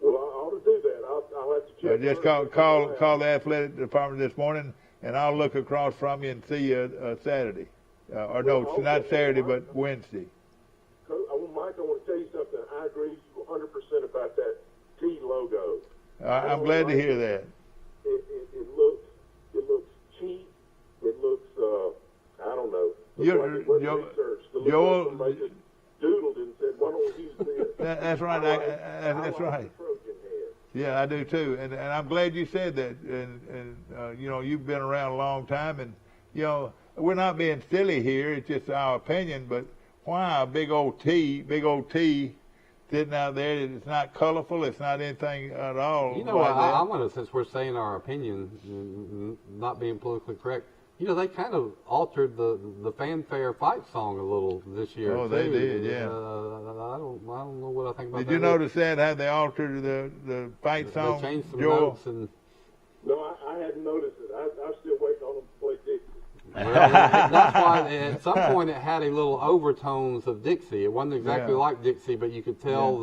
Speaker 8: Well, I ought to do that. I'll have to check.
Speaker 6: Just call the athletic department this morning, and I'll look across from you and see you Saturday, not Saturday, but Wednesday.
Speaker 8: Mike, I want to tell you something. I agree with you 100% about that T logo.
Speaker 6: I'm glad to hear that.
Speaker 8: It looks cheap. It looks, I don't know.
Speaker 6: Joel,
Speaker 8: somebody just doodled and said, why don't we use this?
Speaker 6: That's right. That's right. Yeah, I do too. And I'm glad you said that. And you've been around a long time. And, we're not being silly here. It's just our opinion. But why a big old T sitting out there? It's not colorful. It's not anything at all.
Speaker 7: I'm going to, since we're saying our opinion, not being politically correct, they kind of altered the fanfare fight song a little this year.
Speaker 6: Oh, they did, yeah.
Speaker 7: I don't know what I think about that.
Speaker 6: Did you notice that, how they altered the fight song?
Speaker 7: They changed some
Speaker 6: Joel?
Speaker 7: notes and.
Speaker 8: No, I hadn't noticed it. I'm still waiting on them to play Dixie.
Speaker 7: Well, that's why at some point it had a little overtones of Dixie. It wasn't exactly like Dixie, but you could tell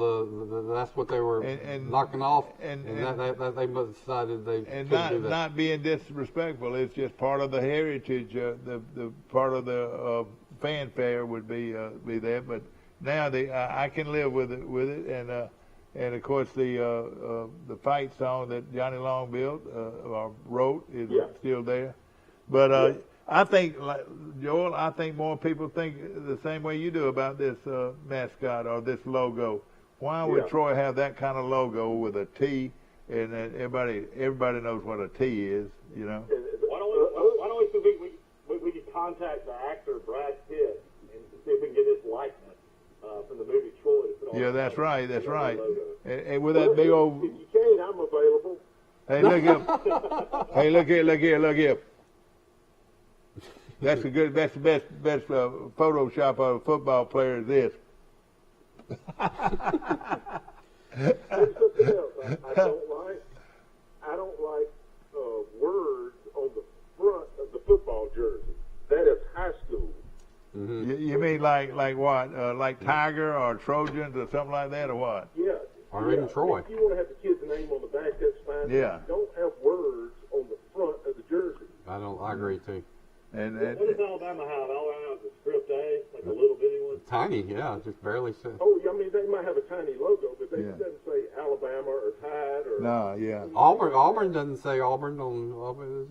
Speaker 7: that's what they were knocking off, and that they decided they couldn't do that.
Speaker 6: Not being disrespectful, it's just part of the heritage. The part of the fanfare would be there, but now I can live with it, and of course the fight song that Johnny Long built or wrote is still there, but. I think, Joel, more people think the same way you do about this mascot or this logo. Why would Troy have that kind of logo with a T, and everybody knows what a T is,
Speaker 8: Why don't we see if we could contact the actor Brad Pitt and see if we can get his likeness from the movie Troy to put on.
Speaker 6: Yeah, that's right. And with that big old.
Speaker 8: If you can, I'm available.
Speaker 6: Hey, look here. That's the best Photoshop of a football player is this.
Speaker 8: There's something else I don't like words on the front of the football jersey. That is high school.
Speaker 6: Mm-hmm. You mean like what? Like Tiger or Trojans or something like that, or what?
Speaker 8: Yeah.
Speaker 7: Or even Troy.
Speaker 8: If you want to have the kid's name on the back, that's fine.
Speaker 6: Yeah.
Speaker 8: Don't have words on the front of the jersey.
Speaker 7: I agree too.
Speaker 6: And
Speaker 8: what does Alabama have? Alabama has a script A, like a little bitty one.
Speaker 7: Tiny, yeah, just barely says.
Speaker 8: Oh, I mean, they might have a tiny logo, but they doesn't say Alabama or Tide or.
Speaker 6: No, yeah.
Speaker 7: Auburn doesn't say Auburn on Auburn.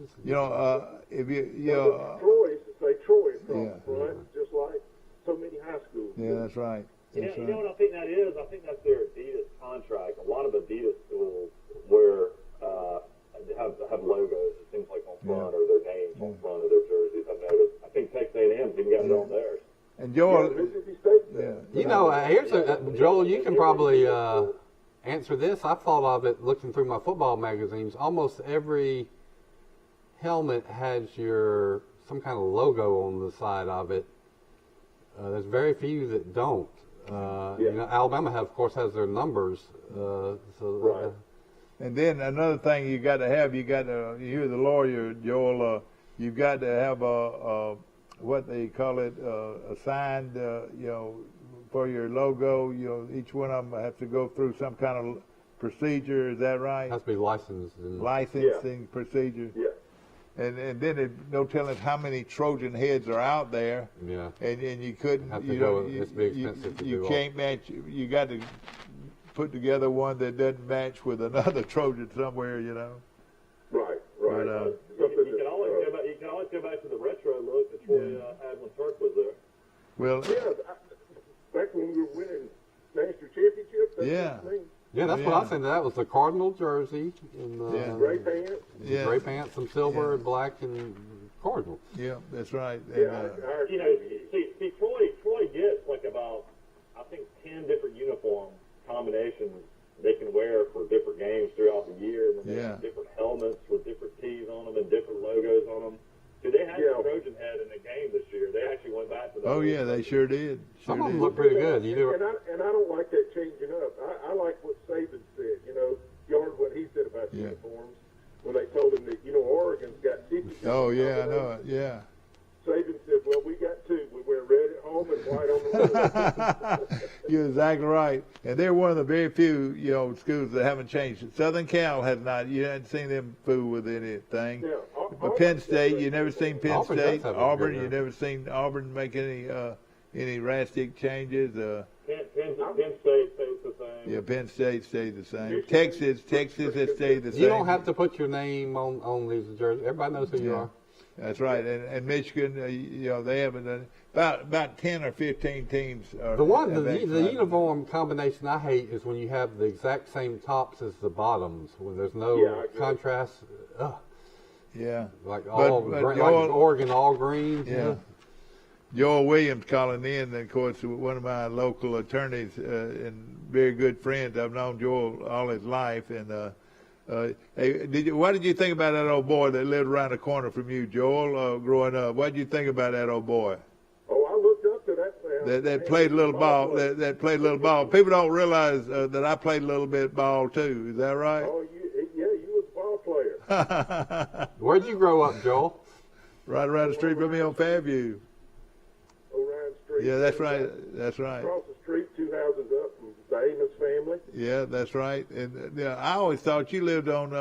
Speaker 6: If you
Speaker 8: Troy say Troy across the front, just like so many high schools.
Speaker 6: Yeah, that's right.
Speaker 10: You know what I think that is? I think that's their Adidas contract. A lot of Adidas schools where have logos, it seems like on front, or their names on front of their jerseys. I've noticed. I think Texas A&M's even got it on theirs.
Speaker 6: And Joel,
Speaker 8: Mississippi State.
Speaker 7: You know, here's Joel. You can probably answer this. I thought of it looking through my football magazines. Almost every helmet has some kind of logo on the side of it. There's very few that don't. You know, Alabama, of course, has their numbers.
Speaker 8: Right.
Speaker 6: And then another thing you got to have, you're the lawyer, Joel. You've got to have a what they call it, assigned, for your logo. Each one of them have to go through some kind of procedure. Is that right?
Speaker 7: Has to be licensed.
Speaker 6: Licensing procedure.
Speaker 8: Yeah.
Speaker 6: And then there's no telling how many Trojan heads are out there.
Speaker 7: Yeah.
Speaker 6: And you couldn't.
Speaker 7: It's be expensive to do.
Speaker 6: You can't match. You got to put together one that doesn't match with another Trojan somewhere.
Speaker 8: Right.
Speaker 6: But,
Speaker 10: you can always go back to the retro look that Troy had when Turk was there.
Speaker 6: Well.
Speaker 8: Yeah. Back when we were winning national championships.
Speaker 7: Yeah, that's what I said. That was the Cardinal jersey in
Speaker 8: gray pants.
Speaker 7: Gray pants, some silver and black and Cardinal.
Speaker 6: Yeah, that's right.
Speaker 10: See, Troy gets like about, I think, 10 different uniform combinations they can wear for different games throughout the year. And they have different helmets with different T's on them and different logos on them. See, they had the Trojan head in the game this year. They actually went back to that.
Speaker 6: Oh, yeah, they sure did.
Speaker 7: Some of them look pretty good.
Speaker 8: And I don't like that changing up. I like what Saban said. You heard what he said about uniforms when they told him that, Oregon's got 50.
Speaker 6: Oh, yeah, I know it. Yeah.
Speaker 8: Saban said, well, we got two. We wear red at home and white on the road.
Speaker 6: You're exactly right. And they're one of the very few, schools that haven't changed. Southern Cal has not. You haven't seen them fool with anything.
Speaker 8: Yeah.
Speaker 6: But Penn State, you never seen Penn
Speaker 7: Auburn
Speaker 6: State. Auburn, you never seen Auburn make any drastic changes.
Speaker 10: Penn State stays the same.
Speaker 6: Yeah, Penn State stays the same. Texas has stayed the same.
Speaker 7: You don't have to put your name on these jerseys. Everybody knows who you are.
Speaker 6: That's right. And Michigan, they haven't done about 10 or 15 teams.
Speaker 7: The uniform combination I hate is when you have the exact same tops as the bottoms, when there's no contrast. Ugh.
Speaker 6: Yeah.
Speaker 7: Like Oregon, all green.
Speaker 6: Yeah. Joel Williams calling in, and of course, one of my local attorneys and very good friends. I've known Joel all his life. And what did you think about that old boy that lived around the corner from you, Joel, growing up? What did you think about that old boy?
Speaker 8: Oh, I looked up to that.
Speaker 6: That played a little ball. That played a little ball. People don't realize that I played a little bit ball too. Is that right?
Speaker 8: Oh, you was a ball player.
Speaker 7: Where'd you grow up, Joel?
Speaker 6: Right around the street from me on Fairview.
Speaker 8: Around the street.
Speaker 6: Yeah, that's right. That's right.
Speaker 8: Across the street, 2 houses up from the Amos family.
Speaker 6: Yeah, that's right. And I always thought you lived on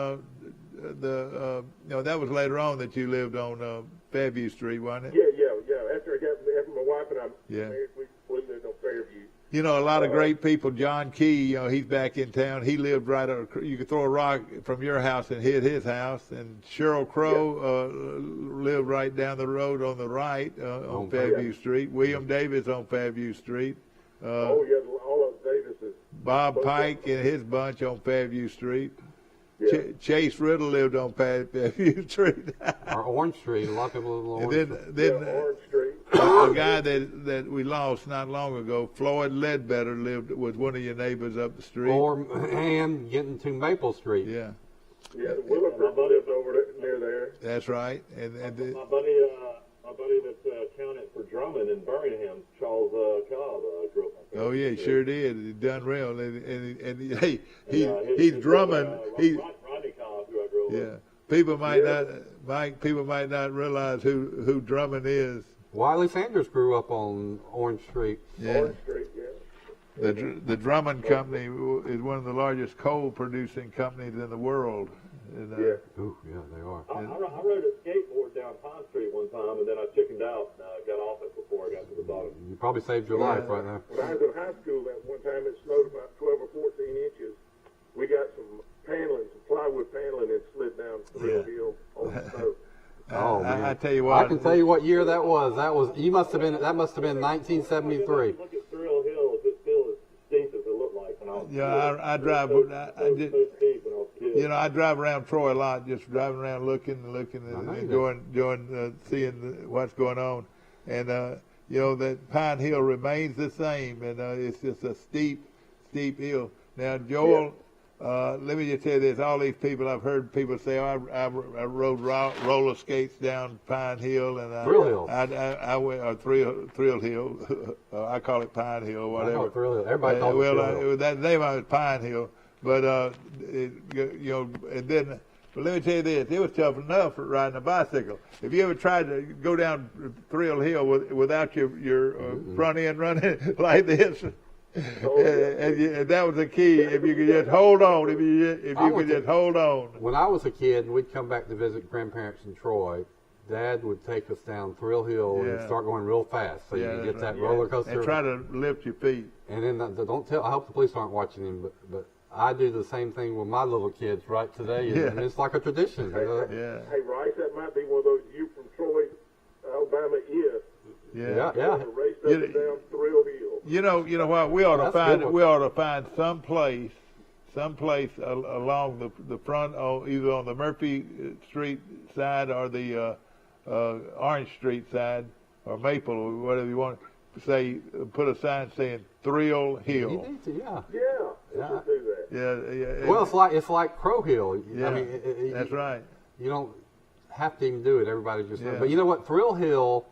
Speaker 6: that was later on that you lived on Fairview Street, wasn't it?
Speaker 8: Yeah. After my wife and I married, we lived on Fairview.
Speaker 6: A lot of great people. John Key, he's back in town. He lived right over. You could throw a rock from your house and hit his house. And Cheryl Crow lived right down the road on the right on Fairview Street. William Davis on Fairview Street.
Speaker 8: All of Davis's.
Speaker 6: Bob Pike and his bunch on Fairview Street. Yeah. Chase Riddle lived on Fairview Street.
Speaker 7: Or Orange Street. A lot of people live on Orange Street.
Speaker 6: Then
Speaker 8: Orange Street.
Speaker 6: A guy that we lost not long ago, Floyd Ledbetter, was one of your neighbors up the street.
Speaker 7: And getting to Maple Street.
Speaker 6: Yeah.
Speaker 8: Yeah, the Williford lived over near there.
Speaker 6: That's right. And
Speaker 10: my buddy that's accountant for Drummond in Birmingham, Charles Cobb, grew up.
Speaker 6: Oh yeah, he sure did. He done real. And hey, he's Drummond.
Speaker 10: Rodney Cobb, who I grew up with.
Speaker 6: people might not, Mike. People might not realize who Drummond is.
Speaker 7: Wiley Sanders grew up on Orange Street.
Speaker 6: Yeah.
Speaker 10: Orange Street, yeah.
Speaker 6: The Drummond Company is one of the largest coal-producing companies in the world. And,
Speaker 10: Yeah.
Speaker 7: Ooh, yeah, they are.
Speaker 10: I rode a skateboard down Pine Street one time, and then I chickened out and got off it before I got to the bottom.
Speaker 7: You probably saved your life right now.
Speaker 14: When I was in high school, at one time it snowed about 12 or 14 inches. We got some paneling, some plywood paneling, and slid down Thrill Hill on the snow.
Speaker 7: Oh man!
Speaker 6: I tell you what.
Speaker 7: I can tell you what year that was. That must have been 1973.
Speaker 10: Look at Thrill Hill. Is it still as steep as it looked like when I was
Speaker 6: I drive. I drive around Troy a lot, just driving around looking, and enjoying seeing what's going on. And that Pine Hill remains the same, and it's just a steep hill. Now, Joel, let me just tell you this: all these people, I've heard people say, "Oh, I rode roller skates down Pine Hill," and
Speaker 7: Thrill Hill.
Speaker 6: I went Thrill Hill. I call it Pine Hill, whatever.
Speaker 7: I call it Thrill Hill. Everybody calls it Thrill Hill.
Speaker 6: That name of it Pine Hill, but and then. But let me tell you this: it was tough enough for riding a bicycle. If you ever tried to go down Thrill Hill without your front end running like this. And that was the key. If you could just hold on, if you could just hold on.
Speaker 7: When I was a kid, and we'd come back to visit grandparents in Troy, Dad would take us down Thrill Hill and start going real fast, so you could get that roller coaster.
Speaker 6: And try to lift your feet.
Speaker 7: And then don't tell. I hope the police aren't watching him, but I do the same thing with my little kids right today, and it's like a tradition.
Speaker 14: Hey, Rice, that might be one of those you from Troy, Alabama is.
Speaker 7: Yeah.
Speaker 14: Race up and down Thrill Hill.
Speaker 6: You know what? We ought to find some place along the front, either on the Murphy Street side or the Orange Street side or Maple or whatever you want to say. Put a sign saying Thrill Hill.
Speaker 7: You need to,
Speaker 14: Yeah, we should do that.
Speaker 6: Yeah.
Speaker 7: Well, it's like Crow Hill.
Speaker 6: Yeah,
Speaker 7: I mean,
Speaker 6: that's right.
Speaker 7: You don't have to even do it. Everybody just.
Speaker 6: Yeah.
Speaker 7: But you know what? Thrill Hill.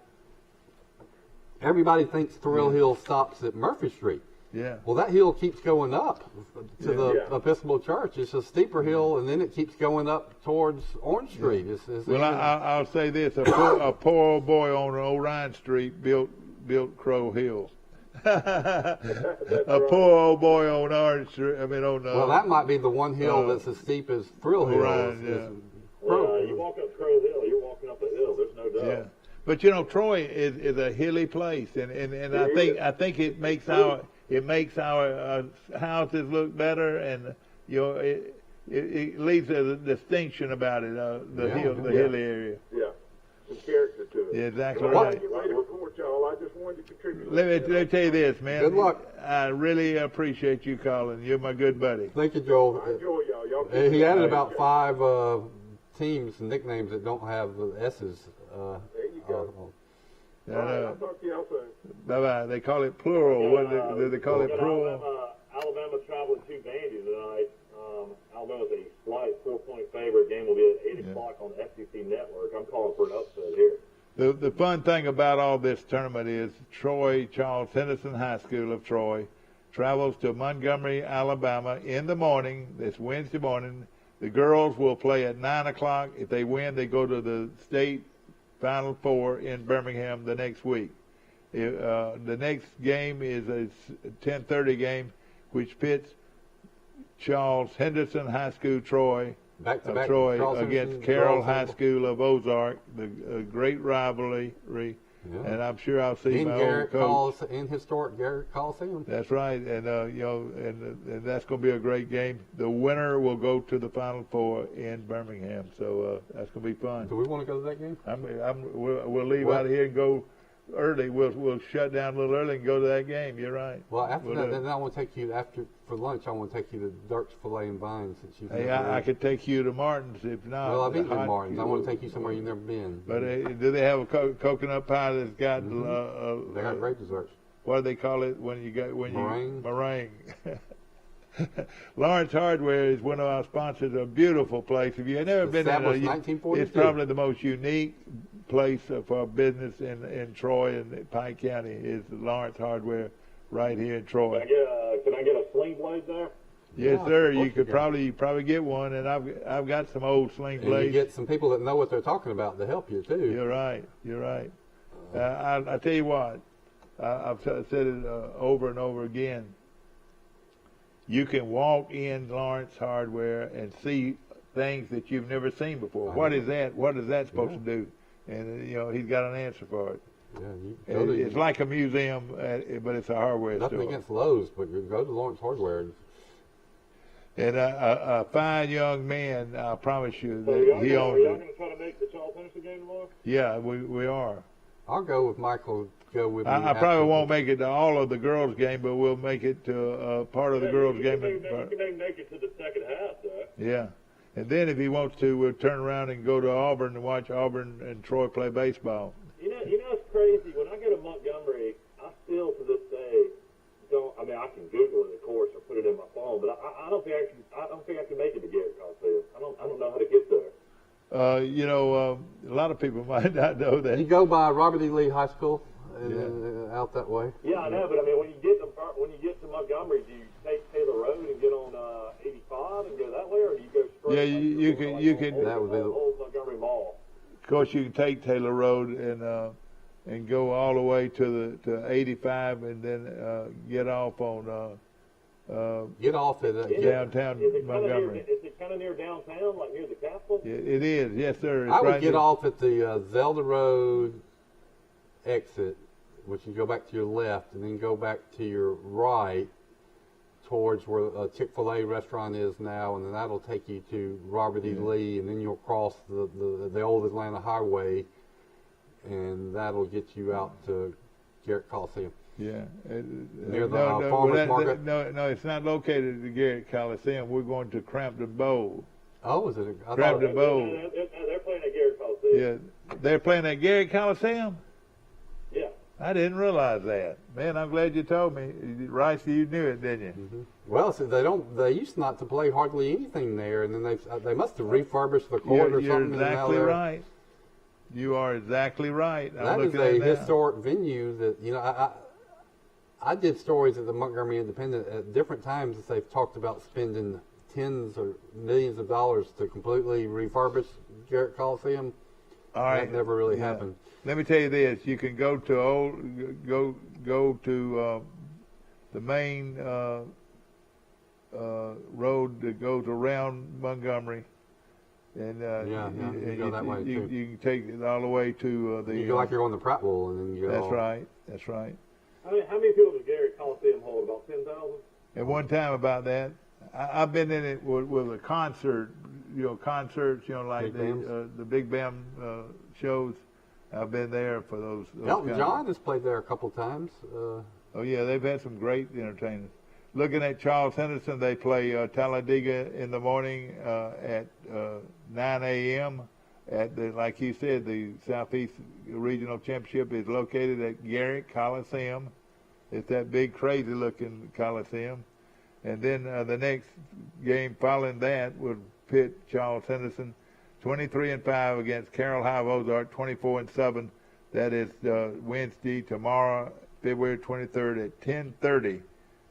Speaker 7: Everybody thinks Thrill Hill stops at Murphy Street.
Speaker 6: Yeah.
Speaker 7: Well, that hill keeps going up to the Episcopal Church. It's a steeper hill, and then it keeps going up towards Orange Street.
Speaker 6: Well, I'll say this: a poor old boy on Orion Street built Crow Hill. A poor old boy on Orange Street.
Speaker 7: Well, that might be the one hill that's as steep as Thrill Hill.
Speaker 6: Orion,
Speaker 10: you walk up Crow Hill, you're walking up a hill. There's no doubt.
Speaker 6: Yeah. But Troy is a hilly place, and I think it makes our houses look better, and it leaves a distinction about it, the hilly area.
Speaker 14: Yeah, some character to it.
Speaker 6: Yeah, exactly
Speaker 14: Well,
Speaker 6: right.
Speaker 14: I get ready to report y'all. I just wanted to contribute.
Speaker 6: Let me tell you this, man.
Speaker 7: Good luck.
Speaker 6: I really appreciate you calling. You're my good buddy.
Speaker 7: Thank you, Joel.
Speaker 14: I enjoy y'all.
Speaker 7: He added about 5 teams and nicknames that don't have the S's.
Speaker 14: There you go.
Speaker 6: All
Speaker 14: right, I'll talk to y'all soon.
Speaker 6: Bye-bye. They call it plural. What do they call it plural?
Speaker 10: Alabama traveling to Vandy tonight. Alabama's a slight 4-point favorite. Game will be at 8 o'clock on the SEC Network. I'm calling for an upset here.
Speaker 6: The fun thing about all this tournament is Troy, Charles Henderson High School of Troy, travels to Montgomery, Alabama in the morning, this Wednesday morning. The girls will play at 9 o'clock. If they win, they go to the state Final Four in Birmingham the next week. The next game is a 10:30 game, which pits Charles Henderson High School Troy against Carroll High School of Ozark, the great rivalry. Yeah. And I'm sure I'll see my old coach
Speaker 7: in historic Garrett Coliseum.
Speaker 6: That's right, and and that's going to be a great game. The winner will go to the Final Four in Birmingham, so that's going to be fun.
Speaker 7: Do we want to go to that game?
Speaker 6: We'll leave out of here and go early. We'll shut down a little early and go to that game. You're right.
Speaker 7: Well, after that, then I want to take you for lunch. I want to take you to Dirk's Filet and Vines.
Speaker 6: Hey, I could take you to Martin's if not.
Speaker 7: Well, I've been to Martin's. I want to take you somewhere you've never been.
Speaker 6: But do they have a coconut pie that's got?
Speaker 7: They got great desserts.
Speaker 6: What do they call it when you
Speaker 7: meringue?
Speaker 6: Meringue. Lawrence Hardware is one of our sponsors. A beautiful place. If you've never been there, it's probably the most unique place for business in Troy and Pike County is Lawrence Hardware right here in Troy.
Speaker 10: Can I get a sling blade there?
Speaker 6: Yes,
Speaker 7: Yeah,
Speaker 6: sir.
Speaker 7: of
Speaker 6: You
Speaker 7: course
Speaker 6: could
Speaker 7: can.
Speaker 6: probably get one, and I've got some old sling
Speaker 7: And you
Speaker 6: blades.
Speaker 7: get some people that know what they're talking about to help you too.
Speaker 6: You're right. I tell you what, I've said it over and over again. You can walk in Lawrence Hardware and see things that you've never seen before. What is that? What is that supposed to do? And he's got an answer for it.
Speaker 7: Yeah,
Speaker 6: It's like a museum, but it's a hardware
Speaker 7: nothing
Speaker 6: store.
Speaker 7: against Lowe's, but you go to Lawrence Hardware.
Speaker 6: And a fine young man, I promise you,
Speaker 10: So
Speaker 6: that he
Speaker 10: are
Speaker 6: owns
Speaker 10: y'all
Speaker 6: it.
Speaker 10: going to try to make the Charles Henderson game tomorrow?
Speaker 6: Yeah, we are.
Speaker 7: I'll go with Michael. Go with me.
Speaker 6: I probably won't make it to all of the girls' game, but we'll make it to part of the girls' game.
Speaker 10: You can make it to the second half, though.
Speaker 6: Yeah. And then if he wants to, we'll turn around and go to Auburn and watch Auburn and Troy play baseball.
Speaker 10: You know, it's crazy. When I go to Montgomery, I still to this day don't. I mean, I can Google it, of course, or put it in my phone, but I don't think I can. I don't think I can make it to Garrett Coliseum. I don't know how to get there.
Speaker 6: A lot of people might not know that.
Speaker 7: You go by Robert E. Lee High School out that way.
Speaker 10: Yeah, I know, but I mean, when you get to Montgomery, do you take Taylor Road and get on 85 and go that way, or do you go straight?
Speaker 6: Yeah, you can.
Speaker 7: That would be the
Speaker 10: old Montgomery Mall.
Speaker 6: Of course, you can take Taylor Road and go all the way to 85, and then get off on
Speaker 7: get off at
Speaker 6: downtown Montgomery.
Speaker 10: Is it kind of near downtown, like near the Capitol?
Speaker 6: It is, yes, sir. It's
Speaker 7: I would
Speaker 6: right
Speaker 7: get
Speaker 6: there.
Speaker 7: off at the Zelda Road exit, which you go back to your left, and then go back to your right towards where a Chick-fil-A restaurant is now, and then that'll take you to Robert E. Lee, and then you'll cross the old Atlanta Highway, and that'll get you out to Garrett Coliseum.
Speaker 6: Yeah.
Speaker 7: Near the farmer's market?
Speaker 6: No, it's not located at the Garrett Coliseum. We're going to Crampton Bowl.
Speaker 7: Oh, is it?
Speaker 6: Crampton Bowl.
Speaker 10: They're playing at Garrett Coliseum.
Speaker 6: Yeah. They're playing at Garrett Coliseum?
Speaker 10: Yeah.
Speaker 6: I didn't realize that. Man, I'm glad you told me. Rice, you knew it, didn't you?
Speaker 7: Mm-hmm. Well, so they used not to play hardly anything there, and then they must have refurbished the court or something.
Speaker 6: You're exactly right. You are exactly right.
Speaker 7: That is a historic venue that, I did stories at the Montgomery Independent at different times that they've talked about spending tens or millions of dollars to completely refurbish Garrett Coliseum.
Speaker 6: All right.
Speaker 7: That never really happened.
Speaker 6: Let me tell you this: you can go to the main road that goes around Montgomery, and
Speaker 7: you go that way too.
Speaker 6: You can take it all the way to the.
Speaker 7: You go like you're on the Prattville, and then you go.
Speaker 6: That's right. That's right.
Speaker 10: How many people does Garrett Coliseum hold? About 10,000.
Speaker 6: At one time, about that. I've been in it with a concert, concerts, like the big band shows. I've been there for those
Speaker 7: Elton John has played there a couple times.
Speaker 6: Oh yeah, they've had some great entertainers. Looking at Charles Henderson, they play Talladega in the morning at 9 a.m. At like you said, the Southeast Regional Championship is located at Garrett Coliseum. It's that big, crazy-looking Coliseum. And then the next game following that would pit Charles Henderson 23-5 against Carroll High of Ozark 24-7. That is Wednesday, tomorrow, February 23rd at 10:30,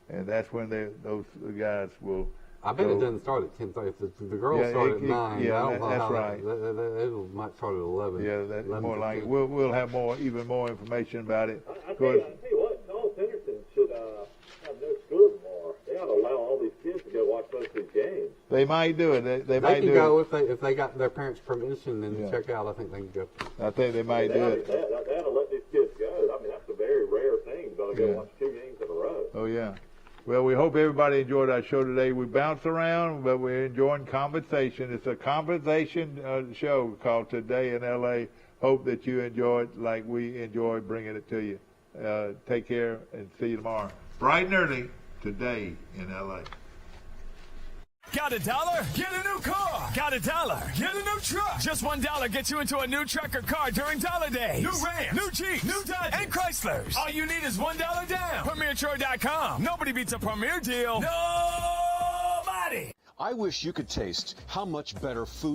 Speaker 6: and that's when those guys will.
Speaker 7: I bet it doesn't start at 10:30. The girls start at 9.
Speaker 6: Yeah, that's right.
Speaker 7: It might start at 11.
Speaker 6: Yeah, that's more like it. We'll have even more information about it.
Speaker 10: I tell you what, Charles Henderson should have no school tomorrow. They ought to allow all these kids to go watch most of these games.
Speaker 6: They might do it. They might
Speaker 7: can go if they got their parents' permission and check out. I think they can go.
Speaker 6: I think they might do it.
Speaker 10: They ought to let these kids go. I mean, that's a very rare thing. You ought to go watch 2 games in a row.
Speaker 6: Oh yeah. Well, we hope everybody enjoyed our show today. We bounced around, but we're enjoying conversation. It's a conversation show called Today in L.A. Hope that you enjoy it like we enjoy bringing it to you. Take care and see you tomorrow. Bright and early, Today in L.A.
Speaker 1: Got $1? Get a new car. Got $1? Get a new truck. Just $1 gets you into a new truck or car during Dollar Days. New Rams, new Jeeps, new Dodges, and Chryslers. All you need is $1 down. PremierTroy.com. Nobody beats a Premier deal. Nobody.
Speaker 2: I wish you could taste how much better food